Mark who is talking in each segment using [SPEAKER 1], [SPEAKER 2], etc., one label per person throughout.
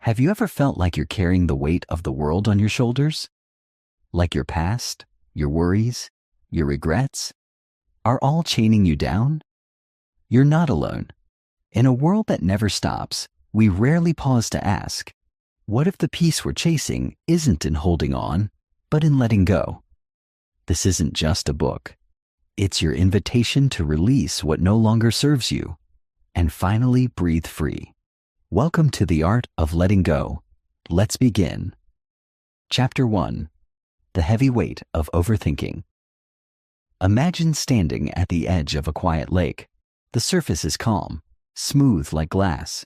[SPEAKER 1] Have you ever felt like you're carrying the weight of the world on your shoulders? Like your past, your worries, your regrets are all chaining you down? You're not alone. In a world that never stops, we rarely pause to ask, what if the peace we're chasing isn't in holding on, but in letting go? This isn't just a book. It's your invitation to release what no longer serves you and finally breathe free. Welcome to the art of letting go. Let's begin. Chapter 1. The heavy weight of overthinking. Imagine standing at the edge of a quiet lake. The surface is calm, smooth like glass.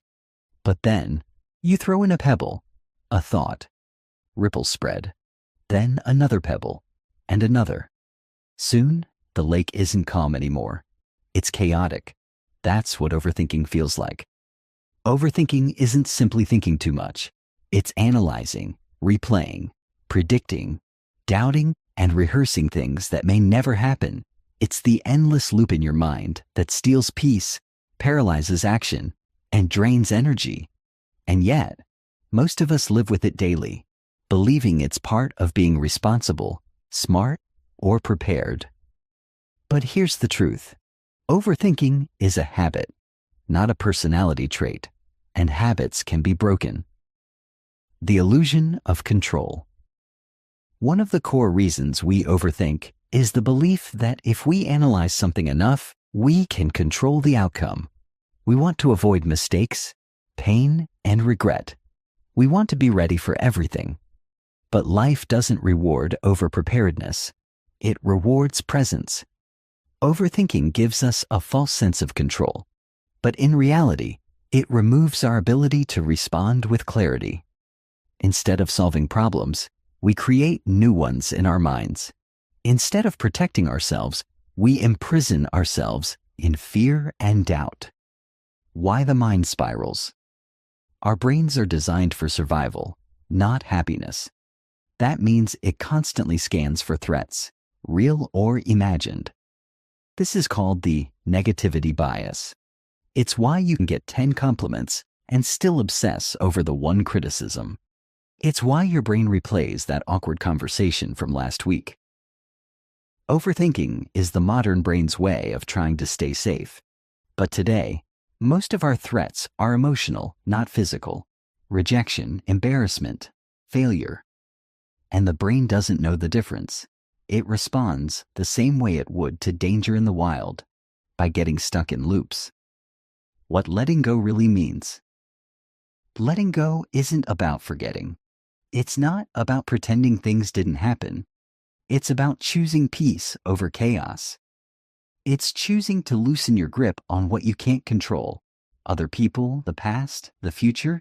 [SPEAKER 1] But then, you throw in a pebble, a thought. Ripples spread. Then another pebble, and another. Soon, the lake isn't calm anymore. It's chaotic. That's what overthinking feels like. Overthinking isn't simply thinking too much. It's analyzing, replaying, predicting, doubting, and rehearsing things that may never happen. It's the endless loop in your mind that steals peace, paralyzes action, and drains energy. And yet, most of us live with it daily, believing it's part of being responsible, smart, or prepared. But here's the truth. Overthinking is a habit, not a personality trait, and habits can be broken. The illusion of control. One of the core reasons we overthink is the belief that if we analyze something enough, we can control the outcome. We want to avoid mistakes, pain, and regret. We want to be ready for everything. But life doesn't reward over-preparedness. It rewards presence. Overthinking gives us a false sense of control, but in reality, it removes our ability to respond with clarity. Instead of solving problems, we create new ones in our minds. Instead of protecting ourselves, we imprison ourselves in fear and doubt. Why the mind spirals? Our brains are designed for survival, not happiness. That means it constantly scans for threats, real or imagined. This is called the negativity bias. It's why you can get 10 compliments and still obsess over the one criticism. It's why your brain replays that awkward conversation from last week. Overthinking is the modern brain's way of trying to stay safe. But today, most of our threats are emotional, not physical. Rejection, embarrassment, failure. And the brain doesn't know the difference. It responds the same way it would to danger in the wild, by getting stuck in loops. What letting go really means. Letting go isn't about forgetting. It's not about pretending things didn't happen. It's about choosing peace over chaos. It's choosing to loosen your grip on what you can't control, other people, the past, the future,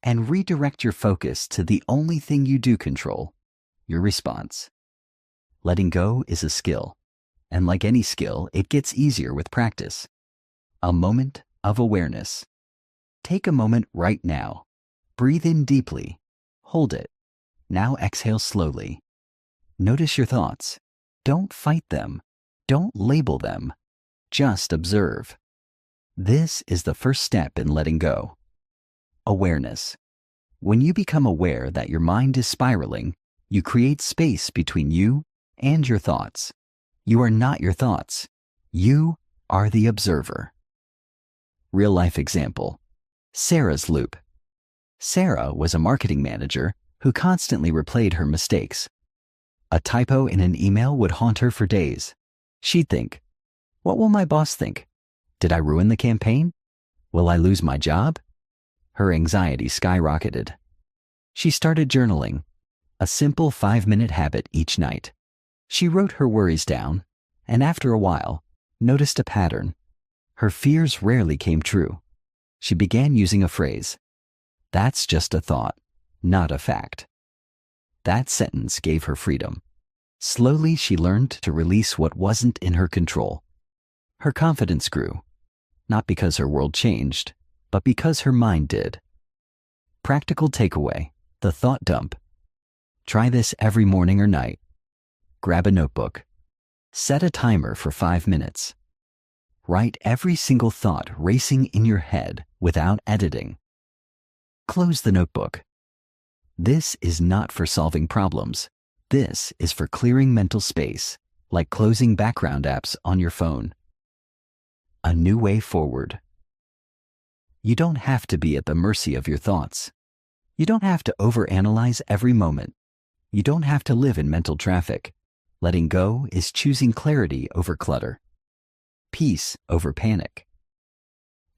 [SPEAKER 1] and redirect your focus to the only thing you do control, your response. Letting go is a skill, and like any skill, it gets easier with practice. A moment of awareness. Take a moment right now. Breathe in deeply. Hold it. Now exhale slowly. Notice your thoughts. Don't fight them. Don't label them. Just observe. This is the first step in letting go. Awareness. When you become aware that your mind is spiraling, you create space between you and your thoughts. You are not your thoughts. You are the observer. Real life example. Sarah's loop. Sarah was a marketing manager who constantly replayed her mistakes. A typo in an email would haunt her for days. She'd think, what will my boss think? Did I ruin the campaign? Will I lose my job? Her anxiety skyrocketed. She started journaling, a simple 5-minute habit each night. She wrote her worries down, and after a while, noticed a pattern. Her fears rarely came true. She began using a phrase. That's just a thought, not a fact. That sentence gave her freedom. Slowly, she learned to release what wasn't in her control. Her confidence grew, not because her world changed, but because her mind did. Practical takeaway, the thought dump. Try this every morning or night. Grab a notebook. Set a timer for 5 minutes. Write every single thought racing in your head without editing. Close the notebook. This is not for solving problems. This is for clearing mental space, like closing background apps on your phone. A new way forward. You don't have to be at the mercy of your thoughts. You don't have to overanalyze every moment. You don't have to live in mental traffic. Letting go is choosing clarity over clutter, peace over panic.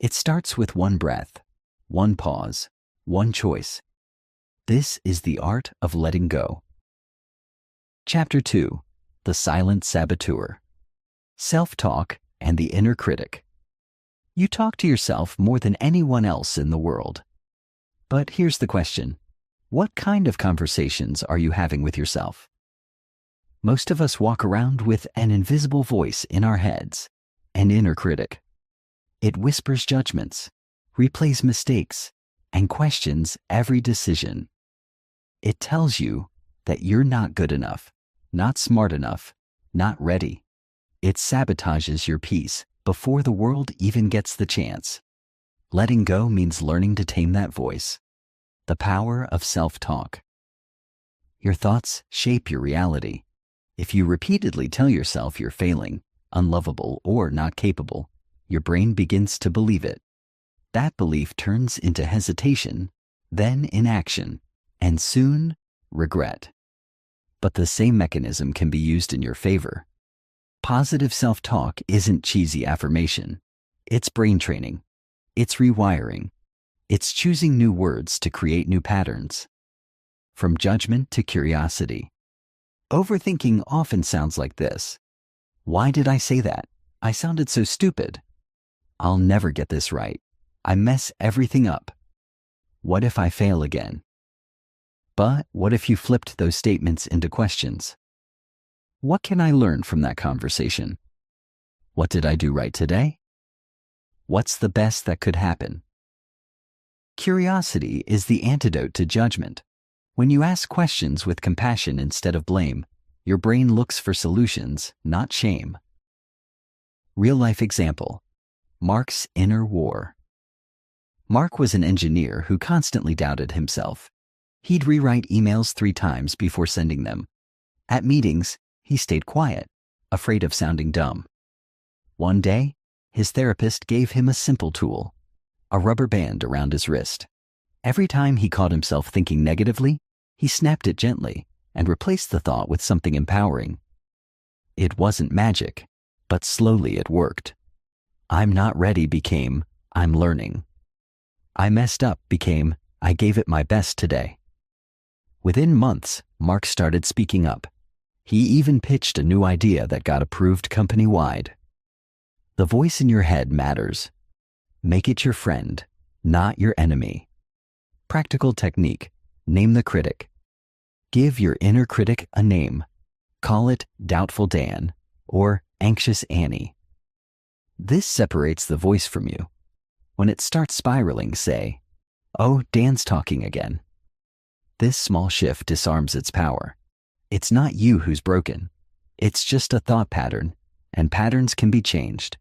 [SPEAKER 1] It starts with one breath, one pause, one choice. This is the art of letting go. Chapter 2. The Silent Saboteur. Self-talk and the inner critic. You talk to yourself more than anyone else in the world. But here's the question. What kind of conversations are you having with yourself? Most of us walk around with an invisible voice in our heads, an inner critic. It whispers judgments, replays mistakes, and questions every decision. It tells you that you're not good enough, not smart enough, not ready. It sabotages your peace before the world even gets the chance. Letting go means learning to tame that voice. The power of self-talk. Your thoughts shape your reality. If you repeatedly tell yourself you're failing, unlovable, or not capable, your brain begins to believe it. That belief turns into hesitation, then inaction, and soon, regret. But the same mechanism can be used in your favor. Positive self-talk isn't cheesy affirmation. It's brain training. It's rewiring. It's choosing new words to create new patterns. From judgment to curiosity. Overthinking often sounds like this. Why did I say that? I sounded so stupid. I'll never get this right. I mess everything up. What if I fail again? But what if you flipped those statements into questions? What can I learn from that conversation? What did I do right today? What's the best that could happen? Curiosity is the antidote to judgment. When you ask questions with compassion instead of blame, your brain looks for solutions, not shame. Real-life example. Mark's inner war. Mark was an engineer who constantly doubted himself. He'd rewrite emails 3 times before sending them. At meetings, he stayed quiet, afraid of sounding dumb. One day, his therapist gave him a simple tool, a rubber band around his wrist. Every time he caught himself thinking negatively, he snapped it gently and replaced the thought with something empowering. It wasn't magic, but slowly it worked. I'm not ready became, I'm learning. I messed up became, I gave it my best today. Within months, Mark started speaking up. He even pitched a new idea that got approved company-wide. The voice in your head matters. Make it your friend, not your enemy. Practical technique. Name the critic. Give your inner critic a name. Call it Doubtful Dan or Anxious Annie. This separates the voice from you. When it starts spiraling, say, "Oh, Dan's talking again." This small shift disarms its power. It's not you who's broken. It's just a thought pattern, and patterns can be changed.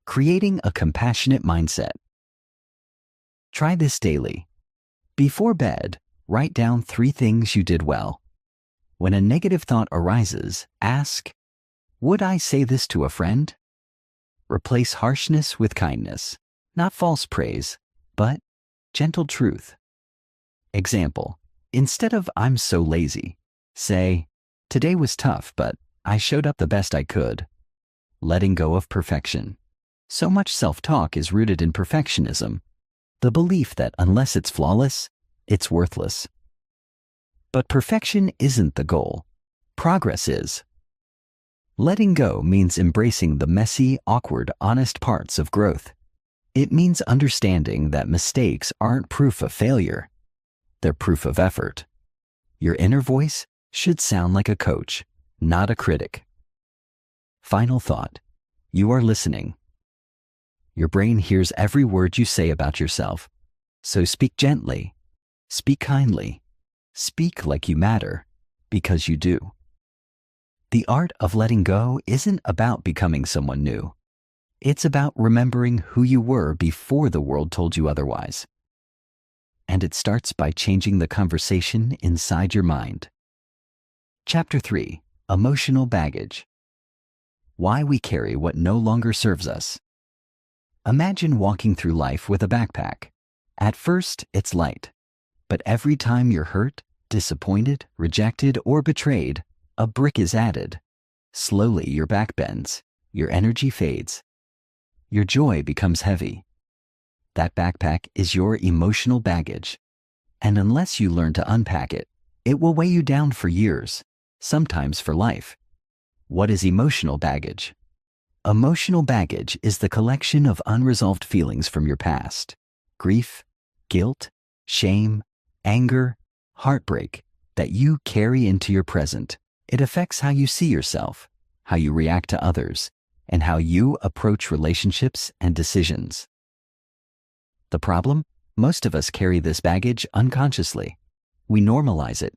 [SPEAKER 1] Creating a compassionate mindset. Try this daily. Before bed, write down 3 things you did well. When a negative thought arises, ask, would I say this to a friend? Replace harshness with kindness, not false praise, but gentle truth. Example, instead of "I'm so lazy," say, "Today was tough, but I showed up the best I could." Letting go of perfection. So much self-talk is rooted in perfectionism, the belief that unless it's flawless, it's worthless. But perfection isn't the goal. Progress is. Letting go means embracing the messy, awkward, honest parts of growth. It means understanding that mistakes aren't proof of failure. They're proof of effort. Your inner voice should sound like a coach, not a critic. Final thought. You are listening. Your brain hears every word you say about yourself. So speak gently. Speak kindly. Speak like you matter, because you do. The art of letting go isn't about becoming someone new. It's about remembering who you were before the world told you otherwise. and it starts by changing the conversation inside your mind. Chapter 3: Emotional Baggage. Why we carry what no longer serves us. Imagine walking through life with a backpack. At first, it's light. But every time you're hurt, disappointed, rejected, or betrayed, a brick is added. Slowly, your back bends. Your energy fades. Your joy becomes heavy. That backpack is your emotional baggage. And unless you learn to unpack it, it will weigh you down for years, sometimes for life. What is emotional baggage? Emotional baggage is the collection of unresolved feelings from your past. Grief, guilt, shame, anger, heartbreak that you carry into your present. It affects how you see yourself, how you react to others, and how you approach relationships and decisions. The problem? Most of us carry this baggage unconsciously. We normalize it.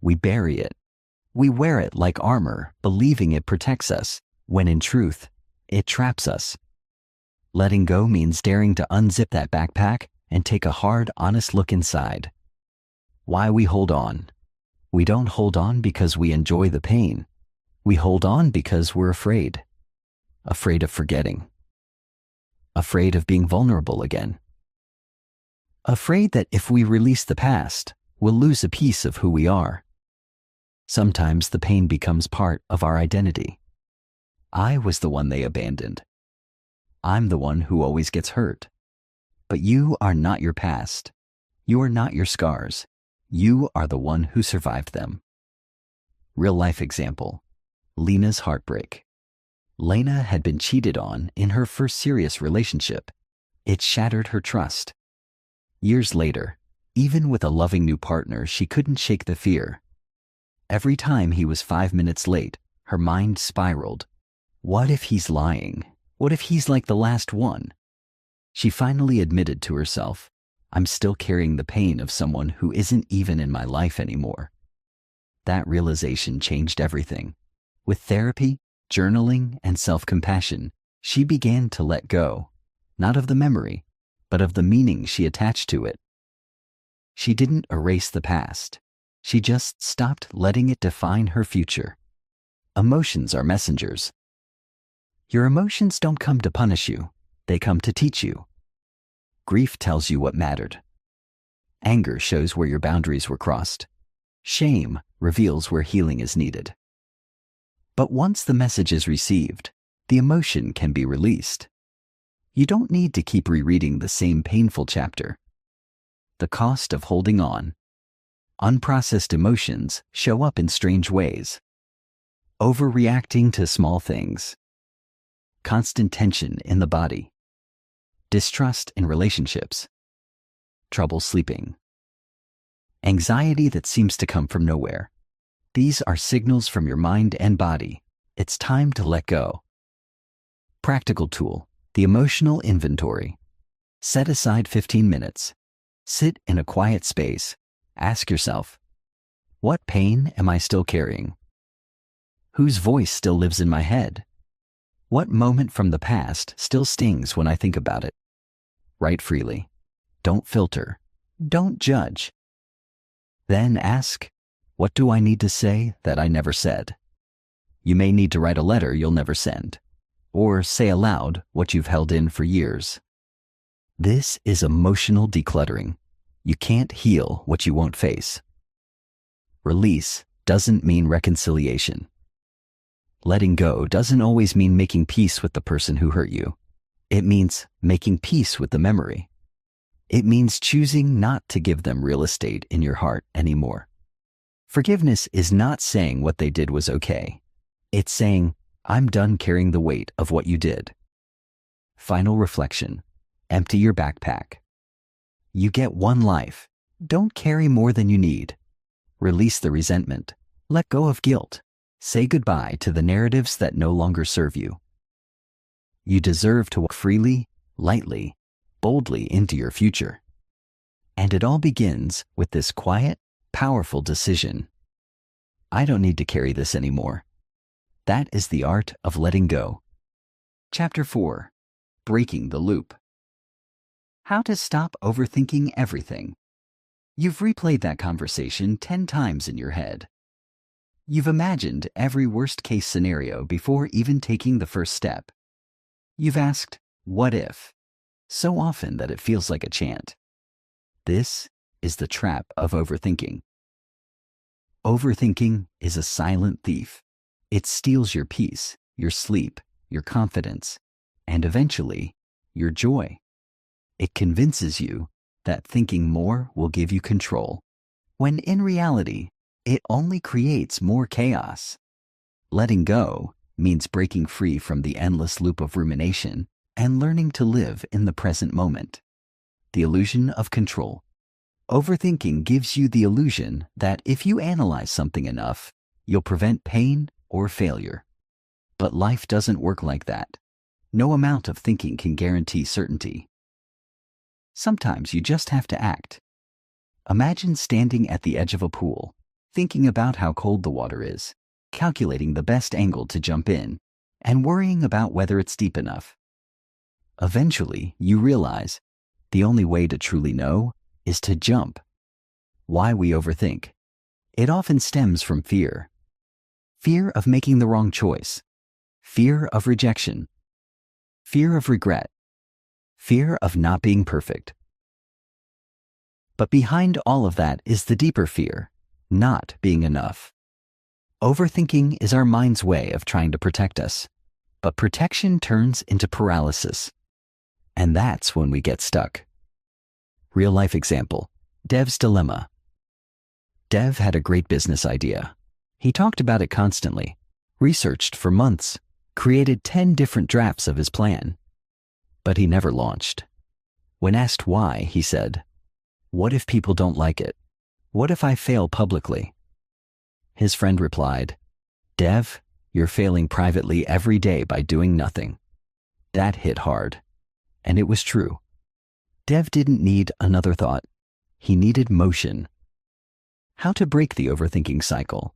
[SPEAKER 1] We bury it. We wear it like armor, believing it protects us, when in truth, it traps us. Letting go means daring to unzip that backpack and take a hard, honest look inside. Why we hold on? We don't hold on because we enjoy the pain. We hold on because we're afraid. Afraid of forgetting. Afraid of being vulnerable again. Afraid that if we release the past, we'll lose a piece of who we are. Sometimes the pain becomes part of our identity. I was the one they abandoned. I'm the one who always gets hurt. But you are not your past. You are not your scars. You are the one who survived them. Real life example: Lena's heartbreak. Lena had been cheated on in her first serious relationship. It shattered her trust. Years later, even with a loving new partner, she couldn't shake the fear. Every time he was 5 minutes late, her mind spiraled. What if he's lying? What if he's like the last one? She finally admitted to herself, I'm still carrying the pain of someone who isn't even in my life anymore. That realization changed everything. With therapy, journaling, and self-compassion, she began to let go, not of the memory, but of the meaning she attached to it. She didn't erase the past. She just stopped letting it define her future. Emotions are messengers. Your emotions don't come to punish you. They come to teach you. Grief tells you what mattered. Anger shows where your boundaries were crossed. Shame reveals where healing is needed. But once the message is received, the emotion can be released. You don't need to keep rereading the same painful chapter. The cost of holding on. Unprocessed emotions show up in strange ways. Overreacting to small things. Constant tension in the body. Distrust in relationships. Trouble sleeping. Anxiety that seems to come from nowhere. These are signals from your mind and body. It's time to let go. Practical tool: the emotional inventory. Set aside 15 minutes. Sit in a quiet space. Ask yourself, what pain am I still carrying? Whose voice still lives in my head? What moment from the past still stings when I think about it? Write freely. Don't filter. Don't judge. Then ask, what do I need to say that I never said? You may need to write a letter you'll never send, or say aloud what you've held in for years. This is emotional decluttering. You can't heal what you won't face. Release doesn't mean reconciliation. Letting go doesn't always mean making peace with the person who hurt you. It means making peace with the memory. It means choosing not to give them real estate in your heart anymore. Forgiveness is not saying what they did was okay. It's saying, I'm done carrying the weight of what you did. Final reflection: empty your backpack. You get one life. Don't carry more than you need. Release the resentment. Let go of guilt. Say goodbye to the narratives that no longer serve you. You deserve to walk freely, lightly, boldly into your future. And it all begins with this quiet, powerful decision. I don't need to carry this anymore. That is the art of letting go. Chapter 4: Breaking the Loop. How to stop overthinking everything. You've replayed that conversation 10 times in your head. You've imagined every worst-case scenario before even taking the first step. You've asked, "What if?" so often that it feels like a chant. This is the trap of overthinking. Overthinking is a silent thief. It steals your peace, your sleep, your confidence, and eventually, your joy. It convinces you that thinking more will give you control, when in reality, it only creates more chaos. Letting go means breaking free from the endless loop of rumination and learning to live in the present moment. The illusion of control. Overthinking gives you the illusion that if you analyze something enough, you'll prevent pain or failure. But life doesn't work like that. No amount of thinking can guarantee certainty. Sometimes you just have to act. Imagine standing at the edge of a pool, thinking about how cold the water is, calculating the best angle to jump in, and worrying about whether it's deep enough. Eventually, you realize the only way to truly know is to jump. Why we overthink. It often stems from fear. Fear of making the wrong choice. Fear of rejection. Fear of regret. Fear of not being perfect. But behind all of that is the deeper fear, not being enough. Overthinking is our mind's way of trying to protect us, but protection turns into paralysis. And that's when we get stuck. Real life example, Dev's dilemma. Dev had a great business idea. He talked about it constantly, researched for months, created 10 different drafts of his plan. But he never launched. When asked why, he said, "What if people don't like it? What if I fail publicly?" His friend replied, "Dev, you're failing privately every day by doing nothing." That hit hard. And it was true. Dev didn't need another thought. He needed motion. How to break the overthinking cycle.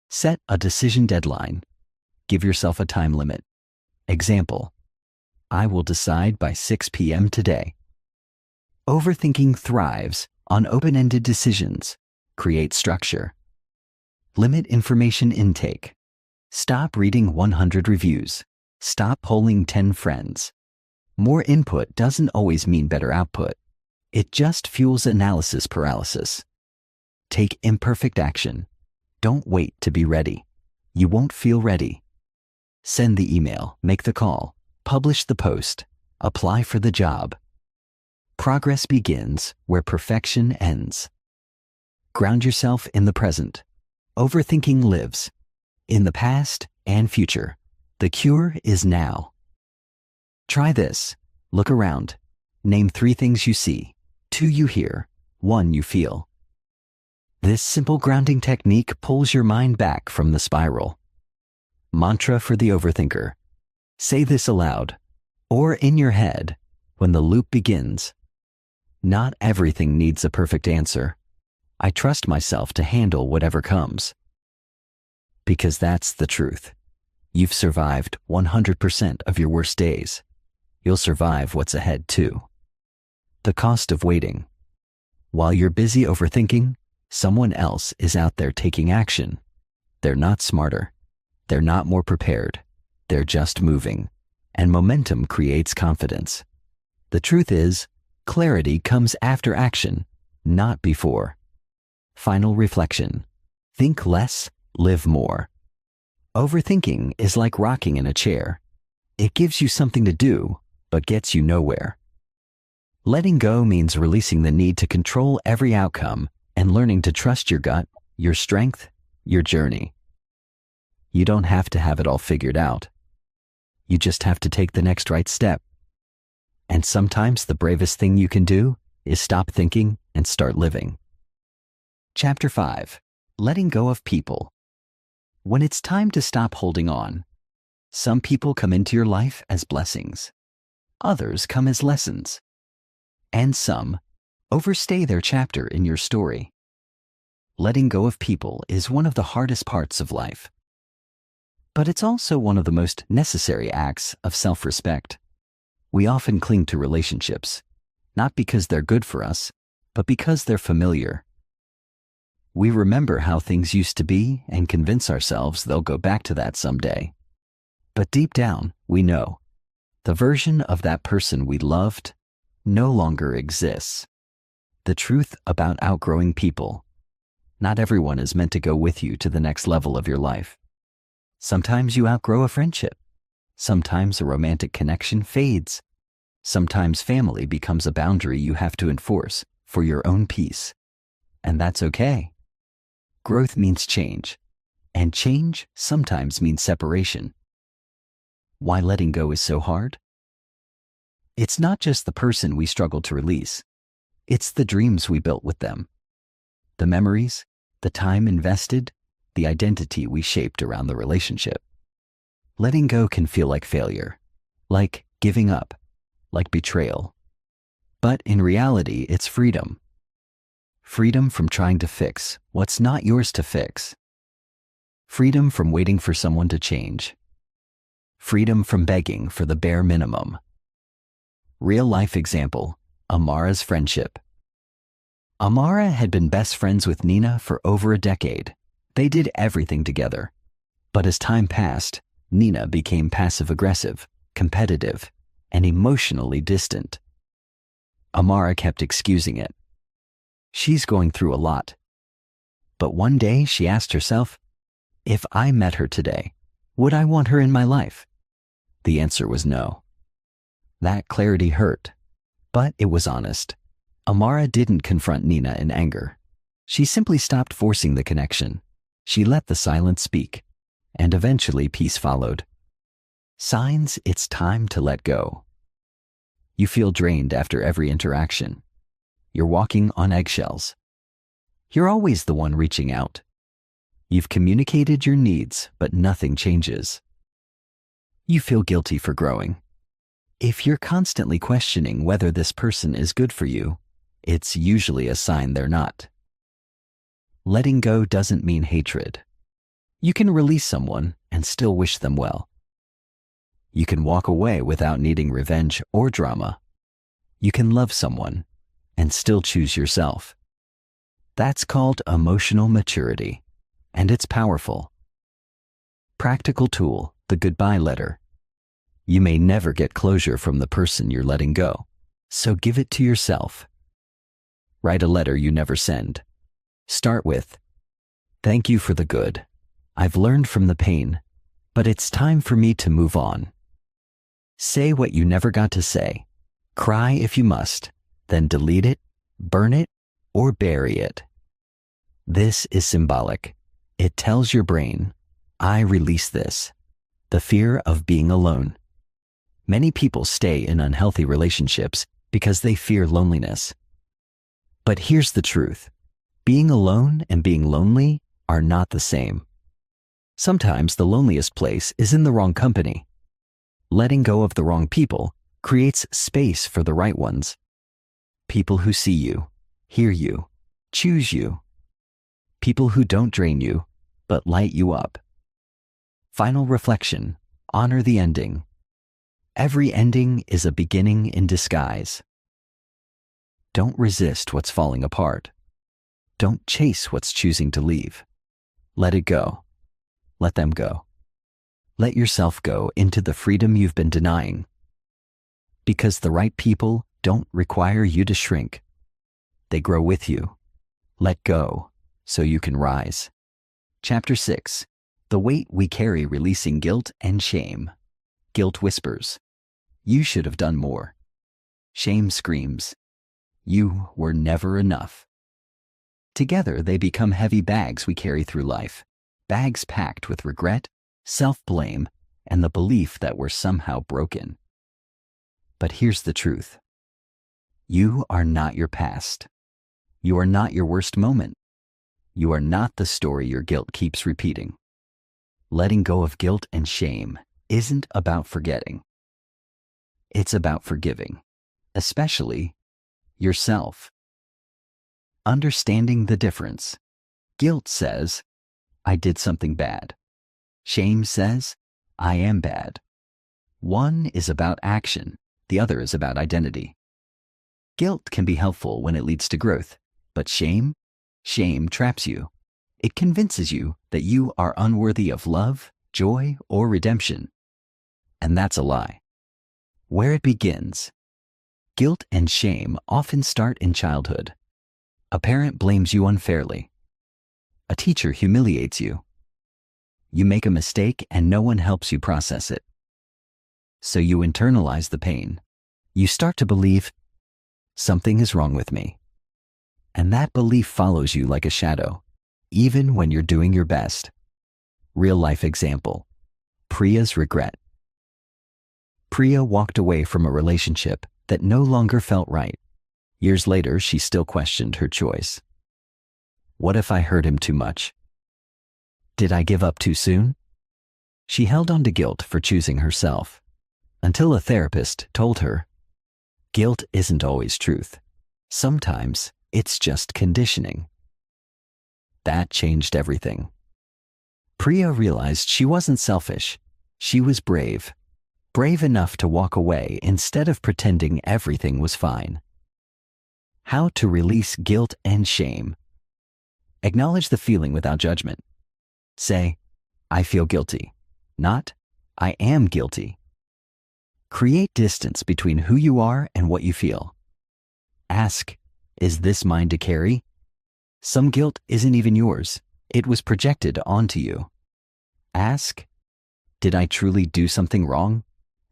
[SPEAKER 1] Set a decision deadline. Give yourself a time limit. Example, I will decide by 6 p.m. today. Overthinking thrives on open-ended decisions. Create structure. Limit information intake. Stop reading 100 reviews. Stop polling 10 friends. More input doesn't always mean better output. It just fuels analysis paralysis. Take imperfect action. Don't wait to be ready. You won't feel ready. Send the email, make the call, publish the post, apply for the job. Progress begins where perfection ends. Ground yourself in the present. Overthinking lives in the past and future. The cure is now. Try this. Look around. Name 3 things you see, 2 you hear, 1 you feel. This simple grounding technique pulls your mind back from the spiral. Mantra for the overthinker. Say this aloud, or in your head, when the loop begins. Not everything needs a perfect answer. I trust myself to handle whatever comes. Because that's the truth. You've survived 100% of your worst days. You'll survive what's ahead too. The cost of waiting. While you're busy overthinking, someone else is out there taking action. They're not smarter. They're not more prepared. They're just moving. And momentum creates confidence. The truth is, clarity comes after action, not before. Final reflection. Think less, live more. Overthinking is like rocking in a chair. It gives you something to do, but gets you nowhere. Letting go means releasing the need to control every outcome and learning to trust your gut, your strength, your journey. You don't have to have it all figured out. You just have to take the next right step. And sometimes the bravest thing you can do is stop thinking and start living. Chapter 5. Letting go of people. When it's time to stop holding on, some people come into your life as blessings. Others come as lessons. And some overstay their chapter in your story. Letting go of people is one of the hardest parts of life. But it's also one of the most necessary acts of self-respect. We often cling to relationships, not because they're good for us, but because they're familiar. We remember how things used to be and convince ourselves they'll go back to that someday. But deep down, we know the version of that person we loved no longer exists. The truth about outgrowing people: not everyone is meant to go with you to the next level of your life. Sometimes you outgrow a friendship. Sometimes a romantic connection fades. Sometimes family becomes a boundary you have to enforce for your own peace. And that's okay. Growth means change, and change sometimes means separation. Why letting go is so hard? It's not just the person we struggle to release. It's the dreams we built with them. The memories, the time invested, the identity we shaped around the relationship. Letting go can feel like failure, like giving up, like betrayal. But in reality, it's freedom. Freedom from trying to fix what's not yours to fix. Freedom from waiting for someone to change. Freedom from begging for the bare minimum. Real-life example: Amara's friendship. Amara had been best friends with Nina for over a decade. They did everything together. But as time passed, Nina became passive-aggressive, competitive, and emotionally distant. Amara kept excusing it. She's going through a lot. But one day she asked herself, if I met her today, would I want her in my life? The answer was no. That clarity hurt, but it was honest. Amara didn't confront Nina in anger. She simply stopped forcing the connection. She let the silence speak, and eventually peace followed. Signs it's time to let go. You feel drained after every interaction. You're walking on eggshells. You're always the one reaching out. You've communicated your needs, but nothing changes. You feel guilty for growing. If you're constantly questioning whether this person is good for you, it's usually a sign they're not. Letting go doesn't mean hatred. You can release someone and still wish them well. You can walk away without needing revenge or drama. You can love someone and still choose yourself. That's called emotional maturity, and it's powerful. Practical tool: the goodbye letter. You may never get closure from the person you're letting go, so give it to yourself. Write a letter you never send. Start with, "Thank you for the good. I've learned from the pain, but it's time for me to move on." Say what you never got to say. Cry if you must, then delete it, burn it, or bury it. This is symbolic. It tells your brain, I release this. The fear of being alone. Many people stay in unhealthy relationships because they fear loneliness. But here's the truth. Being alone and being lonely are not the same. Sometimes the loneliest place is in the wrong company. Letting go of the wrong people creates space for the right ones. People who see you, hear you, choose you. People who don't drain you, but light you up. Final reflection: honor the ending. Every ending is a beginning in disguise. Don't resist what's falling apart. Don't chase what's choosing to leave. Let it go. Let them go. Let yourself go into the freedom you've been denying. Because the right people don't require you to shrink. They grow with you. Let go so you can rise. Chapter 6. The weight we carry releasing guilt and shame. Guilt whispers, you should have done more. Shame screams, you were never enough. Together they become heavy bags we carry through life. Bags packed with regret, self-blame, and the belief that we're somehow broken. But here's the truth. You are not your past. You are not your worst moment. You are not the story your guilt keeps repeating. Letting go of guilt and shame isn't about forgetting. It's about forgiving, especially yourself. Understanding the difference. Guilt says, I did something bad. Shame says, I am bad. One is about action, the other is about identity. Guilt can be helpful when it leads to growth, but shame traps you. It convinces you that you are unworthy of love, joy, or redemption. And that's a lie. Where it begins. Guilt and shame often start in childhood. A parent blames you unfairly. A teacher humiliates you. You make a mistake and no one helps you process it. So you internalize the pain. You start to believe, something is wrong with me. And that belief follows you like a shadow, even when you're doing your best. Real life example. Priya's regret. Priya walked away from a relationship that no longer felt right. Years later, she still questioned her choice. What if I hurt him too much? Did I give up too soon? She held on to guilt for choosing herself, until a therapist told her, guilt isn't always truth. Sometimes it's just conditioning. That changed everything. Priya realized she wasn't selfish. She was brave. Brave enough to walk away instead of pretending everything was fine. How to release guilt and shame. Acknowledge the feeling without judgment. Say, I feel guilty, not, I am guilty. Create distance between who you are and what you feel. Ask, is this mine to carry? Some guilt isn't even yours. It was projected onto you. Ask, did I truly do something wrong?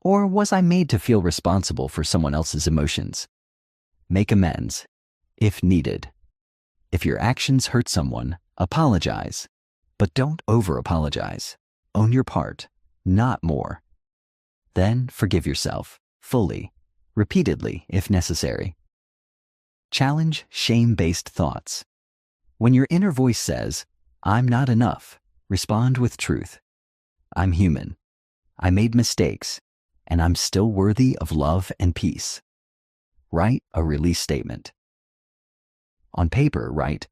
[SPEAKER 1] Or was I made to feel responsible for someone else's emotions? Make amends, if needed. If your actions hurt someone, apologize. But don't over-apologize. Own your part, not more. Then forgive yourself, fully, repeatedly if necessary. Challenge shame-based thoughts. When your inner voice says, I'm not enough, respond with truth. I'm human. I made mistakes, and I'm still worthy of love and peace. Write a release statement. On paper, write,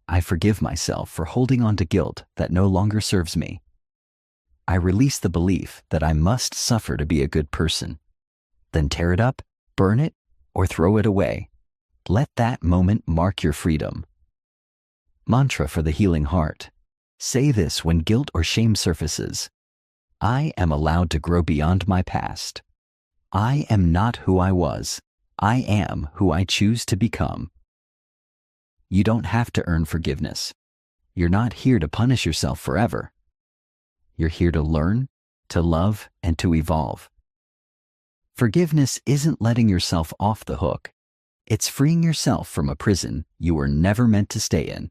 [SPEAKER 1] I forgive myself for holding on to guilt that no longer serves me. I release the belief that I must suffer to be a good person. Then tear it up, burn it, or throw it away. Let that moment mark your freedom. Mantra for the healing heart. Say this when guilt or shame surfaces. I am allowed to grow beyond my past. I am not who I was. I am who I choose to become. You don't have to earn forgiveness. You're not here to punish yourself forever. You're here to learn, to love, and to evolve. Forgiveness isn't letting yourself off the hook. It's freeing yourself from a prison you were never meant to stay in.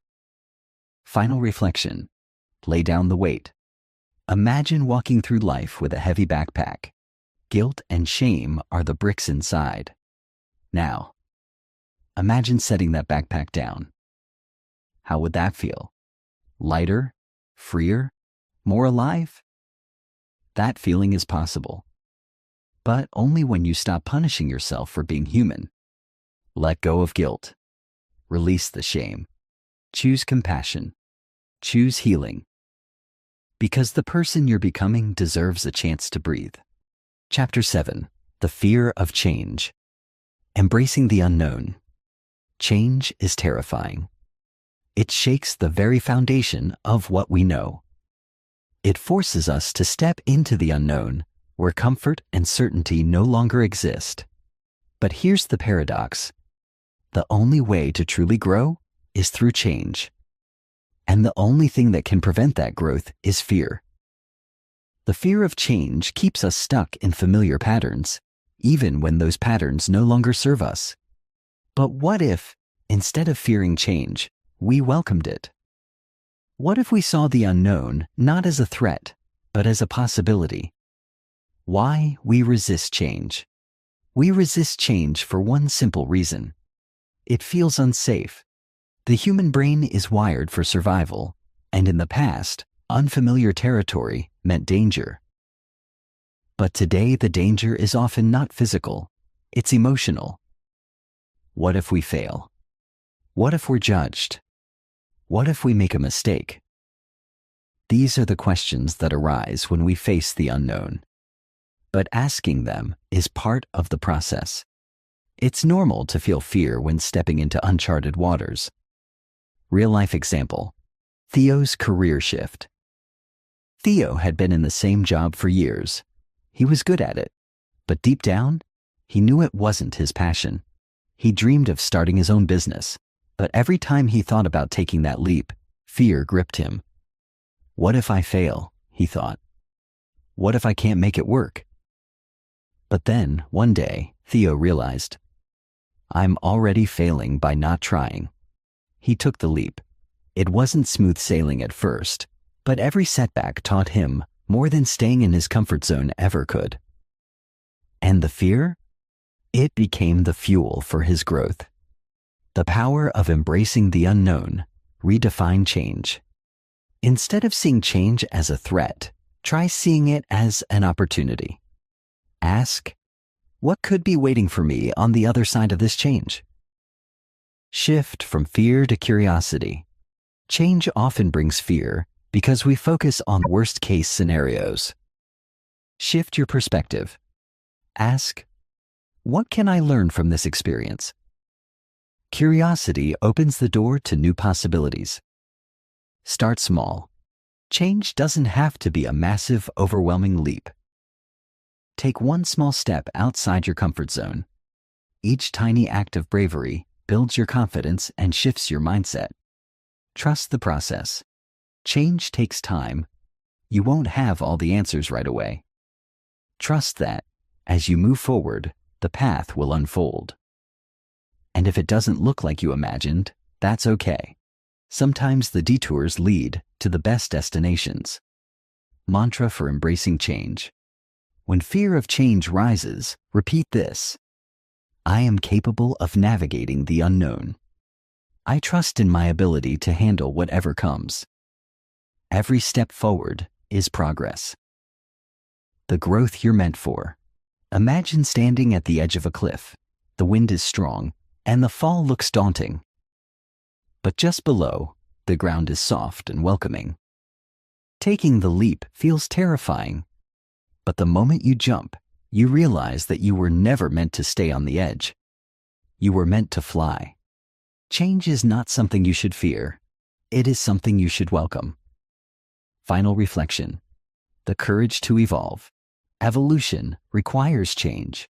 [SPEAKER 1] Final reflection. Lay down the weight. Imagine walking through life with a heavy backpack. Guilt and shame are the bricks inside. Now, imagine setting that backpack down. How would that feel? Lighter? Freer? More alive? That feeling is possible. But only when you stop punishing yourself for being human. Let go of guilt. Release the shame. Choose compassion. Choose healing. Because the person you're becoming deserves a chance to breathe. Chapter 7. The Fear of Change. Embracing the unknown. Change is terrifying. It shakes the very foundation of what we know. It forces us to step into the unknown, where comfort and certainty no longer exist. But here's the paradox. The only way to truly grow is through change. And the only thing that can prevent that growth is fear. The fear of change keeps us stuck in familiar patterns, even when those patterns no longer serve us. But what if, instead of fearing change, we welcomed it? What if we saw the unknown not as a threat, but as a possibility? Why we resist change? We resist change for one simple reason. It feels unsafe. The human brain is wired for survival, and in the past, unfamiliar territory meant danger. But today the danger is often not physical, it's emotional. What if we fail? What if we're judged? What if we make a mistake? These are the questions that arise when we face the unknown. But asking them is part of the process. It's normal to feel fear when stepping into uncharted waters. Real-life example: Theo's career shift. Theo had been in the same job for years. He was good at it, but deep down, he knew it wasn't his passion. He dreamed of starting his own business, but every time he thought about taking that leap, fear gripped him. What if I fail? He thought. What if I can't make it work? But then, one day, Theo realized, I'm already failing by not trying. He took the leap. It wasn't smooth sailing at first, but every setback taught him more than staying in his comfort zone ever could. And the fear? It became the fuel for his growth. The power of embracing the unknown redefined change. Instead of seeing change as a threat, try seeing it as an opportunity. Ask, what could be waiting for me on the other side of this change? Shift from fear to curiosity. Change often brings fear because we focus on worst-case scenarios. Shift your perspective. Ask, what can I learn from this experience? Curiosity opens the door to new possibilities. Start small. Change doesn't have to be a massive, overwhelming leap. Take one small step outside your comfort zone. Each tiny act of bravery builds your confidence and shifts your mindset. Trust the process. Change takes time. You won't have all the answers right away. Trust that, as you move forward, the path will unfold. And if it doesn't look like you imagined, that's okay. Sometimes the detours lead to the best destinations. Mantra for embracing change. When fear of change rises, repeat this: I am capable of navigating the unknown. I trust in my ability to handle whatever comes. Every step forward is progress. The growth you're meant for. Imagine standing at the edge of a cliff. The wind is strong, and the fall looks daunting. But just below, the ground is soft and welcoming. Taking the leap feels terrifying. But the moment you jump, you realize that you were never meant to stay on the edge. You were meant to fly. Change is not something you should fear. It is something you should welcome. Final reflection. The courage to evolve. Evolution requires change.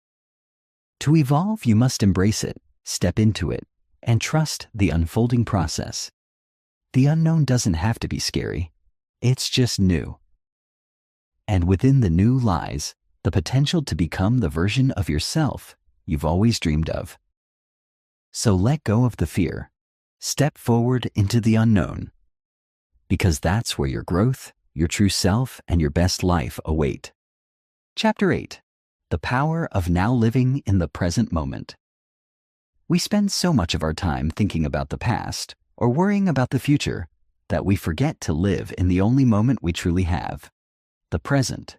[SPEAKER 1] To evolve, you must embrace it, step into it, and trust the unfolding process. The unknown doesn't have to be scary. It's just new. And within the new lies the potential to become the version of yourself you've always dreamed of. So let go of the fear. Step forward into the unknown. Because that's where your growth, your true self, and your best life await. Chapter 8. The Power of Now Living in the Present Moment. We spend so much of our time thinking about the past or worrying about the future that we forget to live in the only moment we truly have. The present.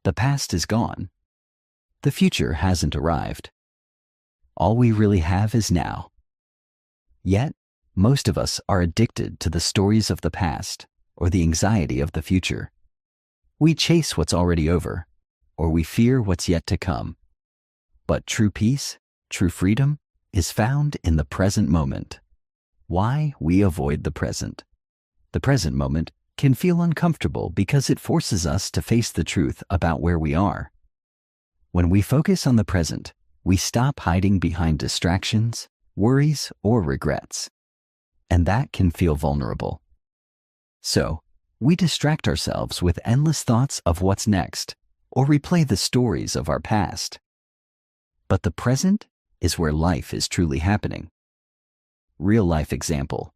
[SPEAKER 1] The past is gone. The future hasn't arrived. All we really have is now. Yet, most of us are addicted to the stories of the past or the anxiety of the future. We chase what's already over, or we fear what's yet to come. But true peace, true freedom, is found in the present moment. Why we avoid the present. The present moment can feel uncomfortable because it forces us to face the truth about where we are. When we focus on the present, we stop hiding behind distractions, worries, or regrets. And that can feel vulnerable. So, we distract ourselves with endless thoughts of what's next, or replay the stories of our past. But the present is where life is truly happening. Real-life example: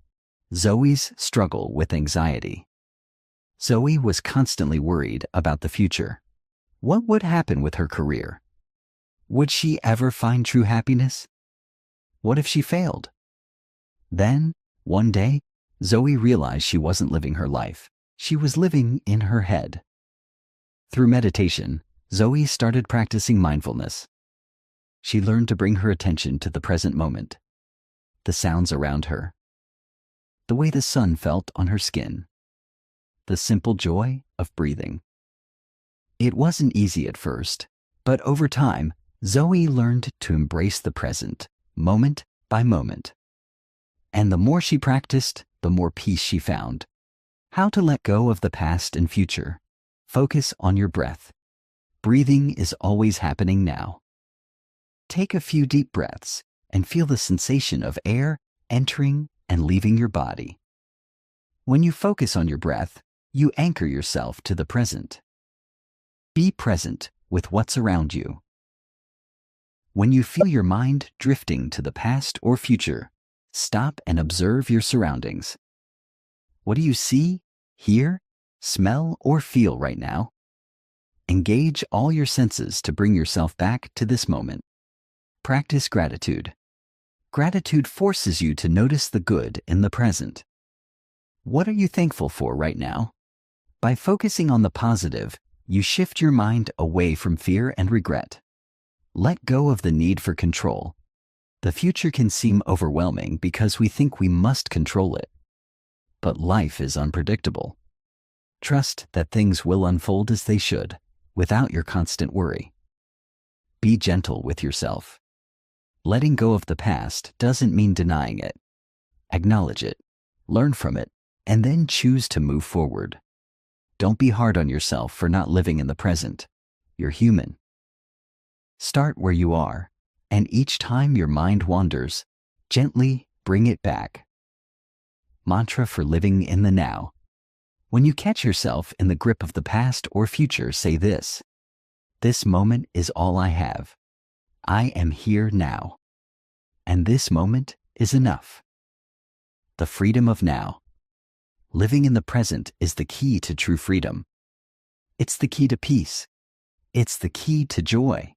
[SPEAKER 1] Zoe's struggle with anxiety. Zoe was constantly worried about the future. What would happen with her career? Would she ever find true happiness? What if she failed? Then, one day, Zoe realized she wasn't living her life. She was living in her head. Through meditation, Zoe started practicing mindfulness. She learned to bring her attention to the present moment, the sounds around her, the way the sun felt on her skin, the simple joy of breathing. It wasn't easy at first, but over time, Zoe learned to embrace the present, moment by moment. And the more she practiced, the more peace she found. How to let go of the past and future. Focus on your breath. Breathing is always happening now. Take a few deep breaths and feel the sensation of air entering and leaving your body. When you focus on your breath, you anchor yourself to the present. Be present with what's around you. When you feel your mind drifting to the past or future, stop and observe your surroundings. What do you see, hear, smell, or feel right now? Engage all your senses to bring yourself back to this moment. Practice gratitude. Gratitude forces you to notice the good in the present. What are you thankful for right now? By focusing on the positive, you shift your mind away from fear and regret. Let go of the need for control. The future can seem overwhelming because we think we must control it. But life is unpredictable. Trust that things will unfold as they should, without your constant worry. Be gentle with yourself. Letting go of the past doesn't mean denying it. Acknowledge it, learn from it, and then choose to move forward. Don't be hard on yourself for not living in the present. You're human. Start where you are, and each time your mind wanders, gently bring it back. Mantra for living in the now. When you catch yourself in the grip of the past or future, say this: this moment is all I have. I am here now. And this moment is enough. The freedom of now. Living in the present is the key to true freedom. It's the key to peace. It's the key to joy.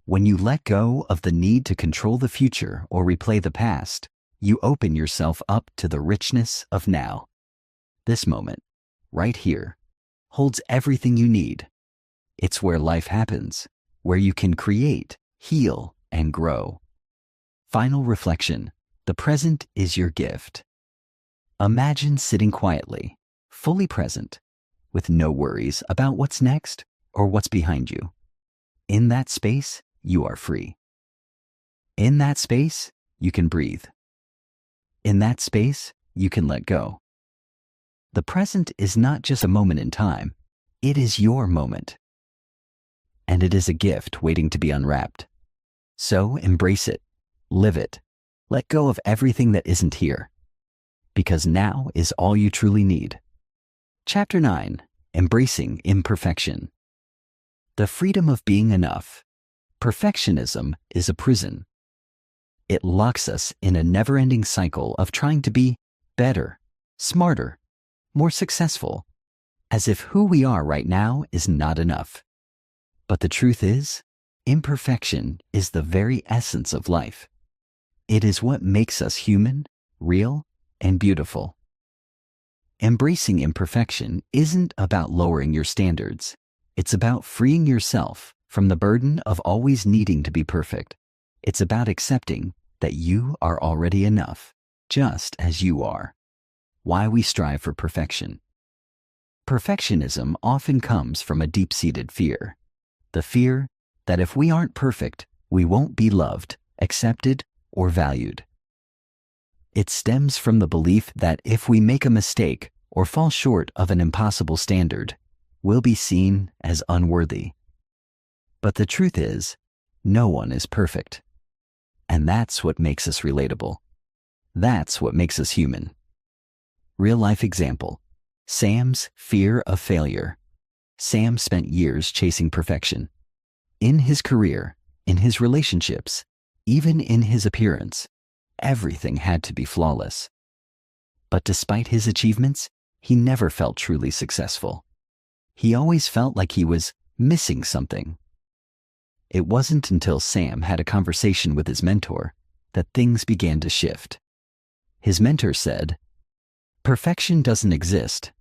[SPEAKER 1] When you let go of the need to control the future or replay the past, you open yourself up to the richness of now. This moment, right here, holds everything you need. It's where life happens, where you can create, heal, and grow. Final reflection: the present is your gift. Imagine sitting quietly, fully present, with no worries about what's next or what's behind you. In that space, you are free. In that space, you can breathe. In that space, you can let go. The present is not just a moment in time, it is your moment. And it is a gift waiting to be unwrapped. So embrace it, live it, let go of everything that isn't here. Because now is all you truly need. Chapter 9: Embracing Imperfection. The freedom of being enough. Perfectionism is a prison. It locks us in a never-ending cycle of trying to be better, smarter, more successful, as if who we are right now is not enough. But the truth is, imperfection is the very essence of life. It is what makes us human, real, and beautiful. Embracing imperfection isn't about lowering your standards. It's about freeing yourself from the burden of always needing to be perfect. It's about accepting that you are already enough, just as you are. Why we strive for perfection. Perfectionism often comes from a deep-seated fear. The fear that if we aren't perfect, we won't be loved, accepted, or valued. It stems from the belief that if we make a mistake or fall short of an impossible standard, we'll be seen as unworthy. But the truth is, no one is perfect. And that's what makes us relatable. That's what makes us human. Real-life example: Sam's fear of failure. Sam spent years chasing perfection. In his career, in his relationships, even in his appearance, everything had to be flawless. But despite his achievements, he never felt truly successful. He always felt like he was missing something. It wasn't until Sam had a conversation with his mentor that things began to shift. His mentor said, "Perfection doesn't exist.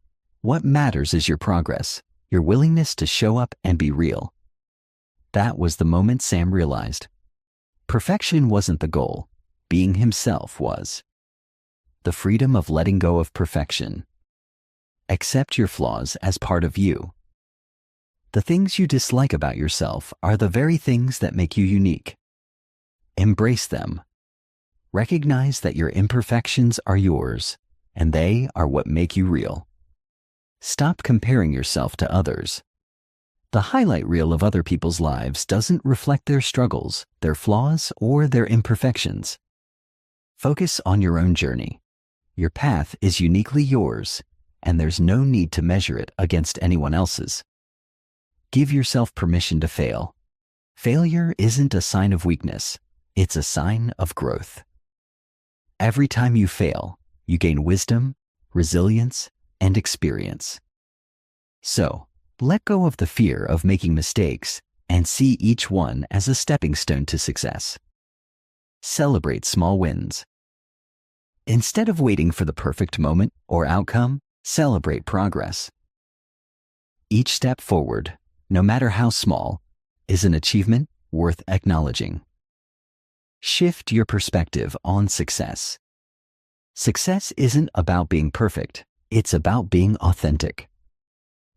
[SPEAKER 1] What matters is your progress, your willingness to show up and be real." That was the moment Sam realized. Perfection wasn't the goal. Being himself was. The freedom of letting go of perfection. Accept your flaws as part of you. The things you dislike about yourself are the very things that make you unique. Embrace them. Recognize that your imperfections are yours, and they are what make you real. Stop comparing yourself to others. The highlight reel of other people's lives doesn't reflect their struggles, their flaws, or their imperfections. Focus on your own journey. Your path is uniquely yours, and there's no need to measure it against anyone else's. Give yourself permission to fail. Failure isn't a sign of weakness, it's a sign of growth. Every time you fail, you gain wisdom, resilience, and experience. So, let go of the fear of making mistakes and see each one as a stepping stone to success. Celebrate small wins. Instead of waiting for the perfect moment or outcome, celebrate progress. Each step forward, no matter how small, is an achievement worth acknowledging. Shift your perspective on success. Success isn't about being perfect, it's about being authentic.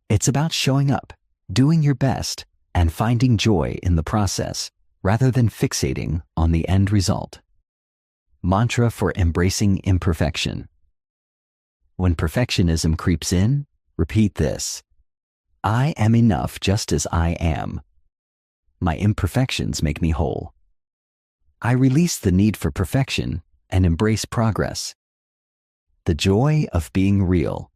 [SPEAKER 1] It's about showing up, doing your best, and finding joy in the process, rather than fixating on the end result. Mantra for embracing imperfection. When perfectionism creeps in, repeat this: I am enough just as I am. My imperfections make me whole. I release the need for perfection and embrace progress. The joy of being real.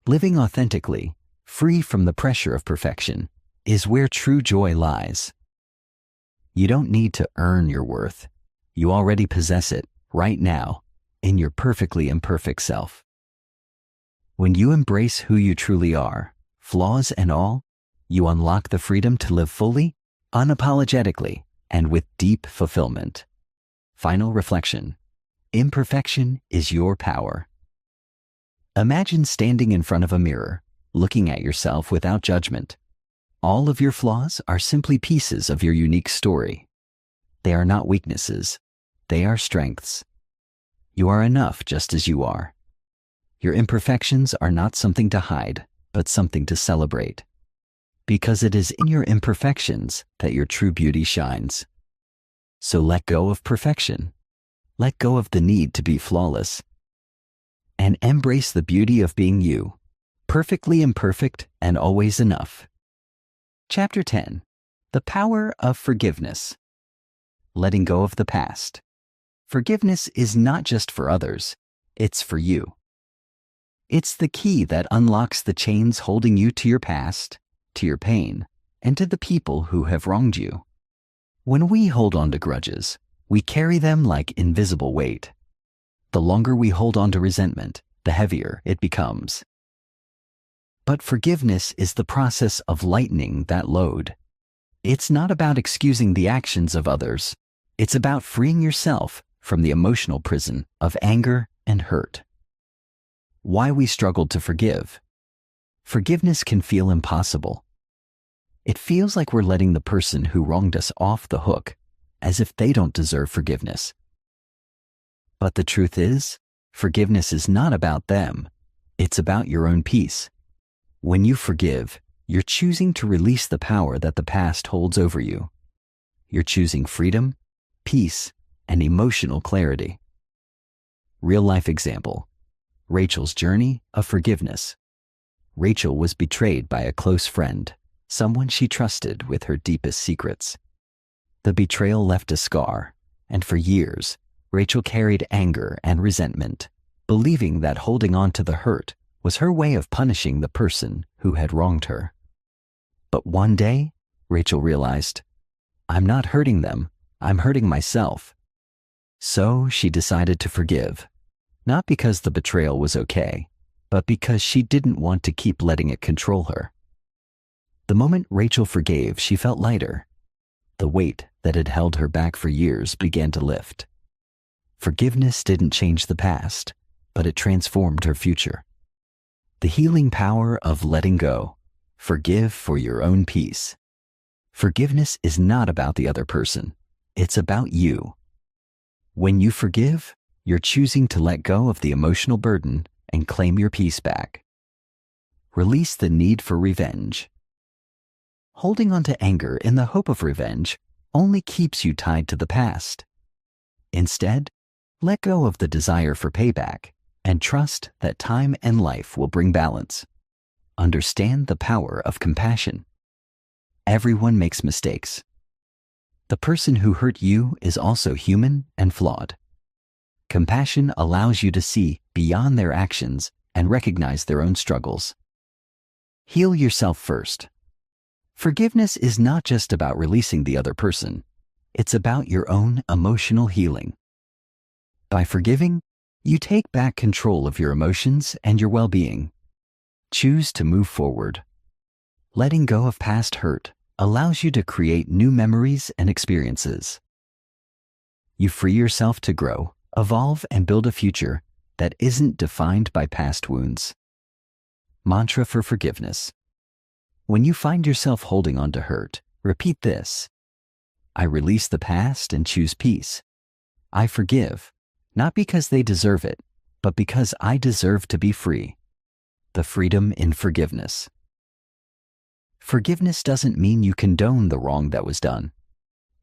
[SPEAKER 1] Living authentically, free from the pressure of perfection, is where true joy lies. You don't need to earn your worth. You already possess it, right now, in your perfectly imperfect self. When you embrace who you truly are, flaws and all, you unlock the freedom to live fully, unapologetically, and with deep fulfillment. Final reflection. Imperfection is your power. Imagine standing in front of a mirror, looking at yourself without judgment. All of your flaws are simply pieces of your unique story. They are not weaknesses. They are strengths. You are enough just as you are. Your imperfections are not something to hide, but something to celebrate. Because it is in your imperfections that your true beauty shines. So let go of perfection. Let go of the need to be flawless. And embrace the beauty of being you, perfectly imperfect and always enough. Chapter 10. The Power of Forgiveness. Letting go of the past. Forgiveness is not just for others, it's for you. It's the key that unlocks the chains holding you to your past, to your pain, and to the people who have wronged you. When we hold on to grudges, we carry them like invisible weight. The longer we hold on to resentment, the heavier it becomes. But forgiveness is the process of lightening that load. It's not about excusing the actions of others. It's about freeing yourself from the emotional prison of anger and hurt. Why we struggle to forgive. Forgiveness can feel impossible. It feels like we're letting the person who wronged us off the hook, as if they don't deserve forgiveness. But the truth is, forgiveness is not about them. It's about your own peace. When you forgive, you're choosing to release the power that the past holds over you. You're choosing freedom, peace, and emotional clarity. Real-life example. Rachel's journey of forgiveness. Rachel was betrayed by a close friend, someone she trusted with her deepest secrets. The betrayal left a scar, and for years, Rachel carried anger and resentment, believing that holding on to the hurt was her way of punishing the person who had wronged her. But one day, Rachel realized, I'm not hurting them, I'm hurting myself. So she decided to forgive, not because the betrayal was okay, but because she didn't want to keep letting it control her. The moment Rachel forgave, she felt lighter. The weight that had held her back for years began to lift. Forgiveness didn't change the past, but it transformed her future. The healing power of letting go. Forgive for your own peace. Forgiveness is not about the other person. It's about you. When you forgive, you're choosing to let go of the emotional burden and claim your peace back. Release the need for revenge. Holding on to anger in the hope of revenge only keeps you tied to the past. Instead, let go of the desire for payback and trust that time and life will bring balance. Understand the power of compassion. Everyone makes mistakes. The person who hurt you is also human and flawed. Compassion allows you to see beyond their actions and recognize their own struggles. Heal yourself first. Forgiveness is not just about releasing the other person. It's about your own emotional healing. By forgiving, you take back control of your emotions and your well-being. Choose to move forward. Letting go of past hurt allows you to create new memories and experiences. You free yourself to grow, evolve, and build a future that isn't defined by past wounds. Mantra for forgiveness. When you find yourself holding on to hurt, repeat this: I release the past and choose peace. I forgive, not because they deserve it, but because I deserve to be free. The freedom in forgiveness. Forgiveness doesn't mean you condone the wrong that was done.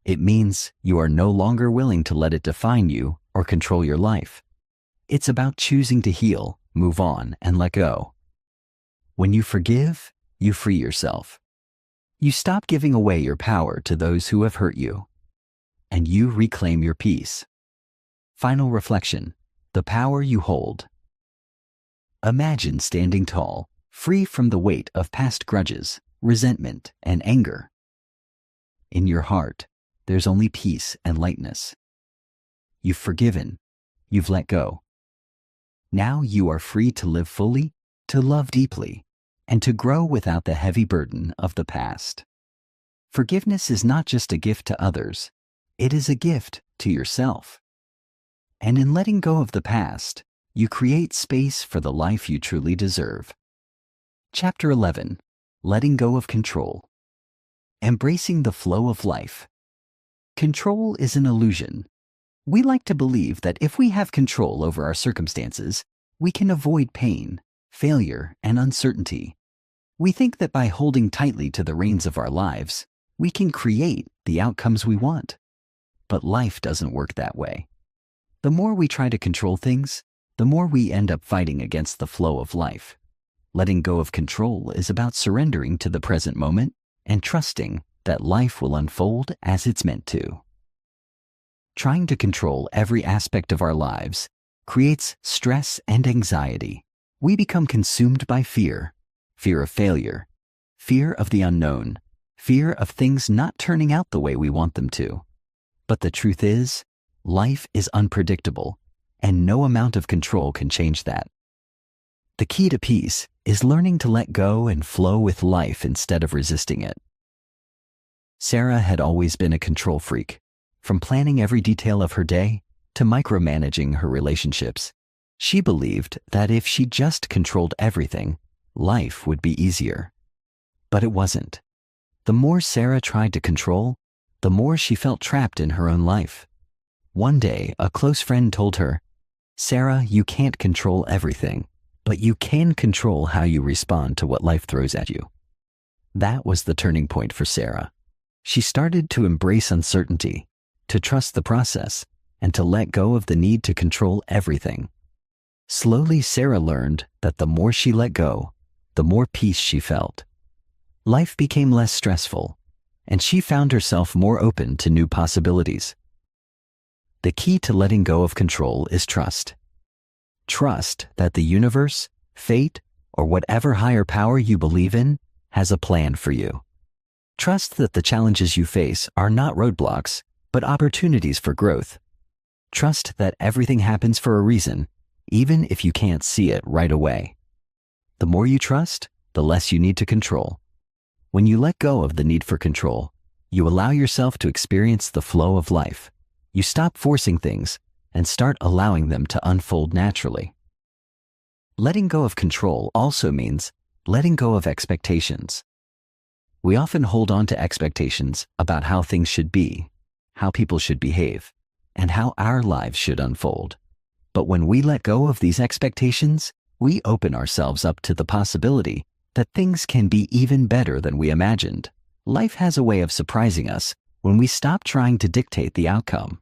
[SPEAKER 1] It means you are no longer willing to let it define you or control your life. It's about choosing to heal, move on, and let go. When you forgive, you free yourself. You stop giving away your power to those who have hurt you, and you reclaim your peace. Final reflection: the power you hold. Imagine standing tall, free from the weight of past grudges, resentment, and anger. In your heart, there's only peace and lightness. You've forgiven. You've let go. Now you are free to live fully, to love deeply, and to grow without the heavy burden of the past. Forgiveness is not just a gift to others, it is a gift to yourself. And in letting go of the past, you create space for the life you truly deserve. Chapter 11. Letting go of control. Embracing the flow of life. Control is an illusion. We like to believe that if we have control over our circumstances, we can avoid pain, failure, and uncertainty. We think that by holding tightly to the reins of our lives, we can create the outcomes we want. But life doesn't work that way. The more we try to control things, the more we end up fighting against the flow of life. Letting go of control is about surrendering to the present moment and trusting that life will unfold as it's meant to. Trying to control every aspect of our lives creates stress and anxiety. We become consumed by fear: fear of failure, fear of the unknown, fear of things not turning out the way we want them to. But the truth is, life is unpredictable, and no amount of control can change that. The key to peace is learning to let go and flow with life instead of resisting it. Sarah had always been a control freak. From planning every detail of her day to micromanaging her relationships, she believed that if she just controlled everything, life would be easier. But it wasn't. The more Sarah tried to control, the more she felt trapped in her own life. One day, a close friend told her, "Sarah, you can't control everything, but you can control how you respond to what life throws at you." That was the turning point for Sarah. She started to embrace uncertainty, to trust the process, and to let go of the need to control everything. Slowly, Sarah learned that the more she let go, the more peace she felt. Life became less stressful, and she found herself more open to new possibilities. The key to letting go of control is trust. Trust that the universe, fate, or whatever higher power you believe in has a plan for you. Trust that the challenges you face are not roadblocks, but opportunities for growth. Trust that everything happens for a reason, even if you can't see it right away. The more you trust, the less you need to control. When you let go of the need for control, you allow yourself to experience the flow of life. You stop forcing things and start allowing them to unfold naturally. Letting go of control also means letting go of expectations. We often hold on to expectations about how things should be, how people should behave, and how our lives should unfold. But when we let go of these expectations, we open ourselves up to the possibility that things can be even better than we imagined. Life has a way of surprising us when we stop trying to dictate the outcome.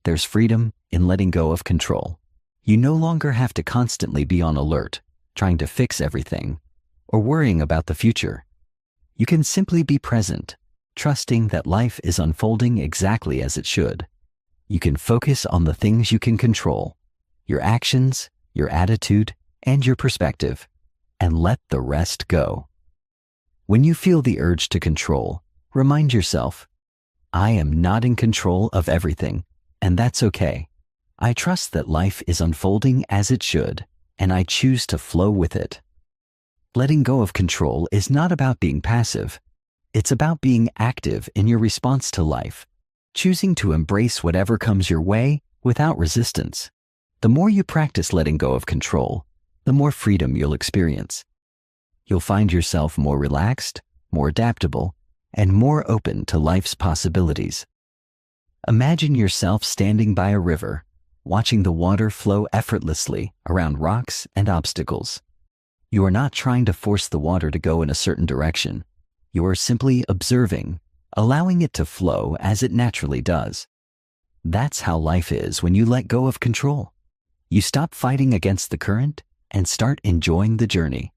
[SPEAKER 1] There's freedom in letting go of control. You no longer have to constantly be on alert, trying to fix everything, or worrying about the future. You can simply be present, trusting that life is unfolding exactly as it should. You can focus on the things you can control, your actions, your attitude, and your perspective, and let the rest go. When you feel the urge to control, remind yourself, I am not in control of everything, and that's okay. I trust that life is unfolding as it should, and I choose to flow with it. Letting go of control is not about being passive. It's about being active in your response to life, choosing to embrace whatever comes your way without resistance. The more you practice letting go of control, the more freedom you'll experience. You'll find yourself more relaxed, more adaptable, and more open to life's possibilities. Imagine yourself standing by a river, watching the water flow effortlessly around rocks and obstacles. You are not trying to force the water to go in a certain direction. You are simply observing, allowing it to flow as it naturally does. That's how life is when you let go of control. You stop fighting against the current and start enjoying the journey.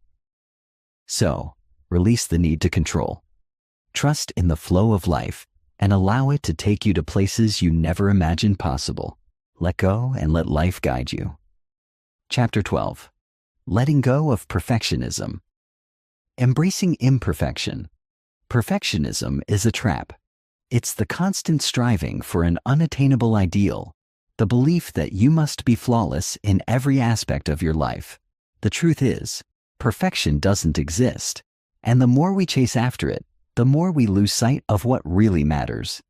[SPEAKER 1] So, release the need to control. Trust in the flow of life and allow it to take you to places you never imagined possible. Let go and let life guide you. Chapter 12. Letting go of perfectionism. Embracing imperfection. Perfectionism is a trap. It's the constant striving for an unattainable ideal, the belief that you must be flawless in every aspect of your life. The truth is, perfection doesn't exist, and the more we chase after it, the more we lose sight of what really matters.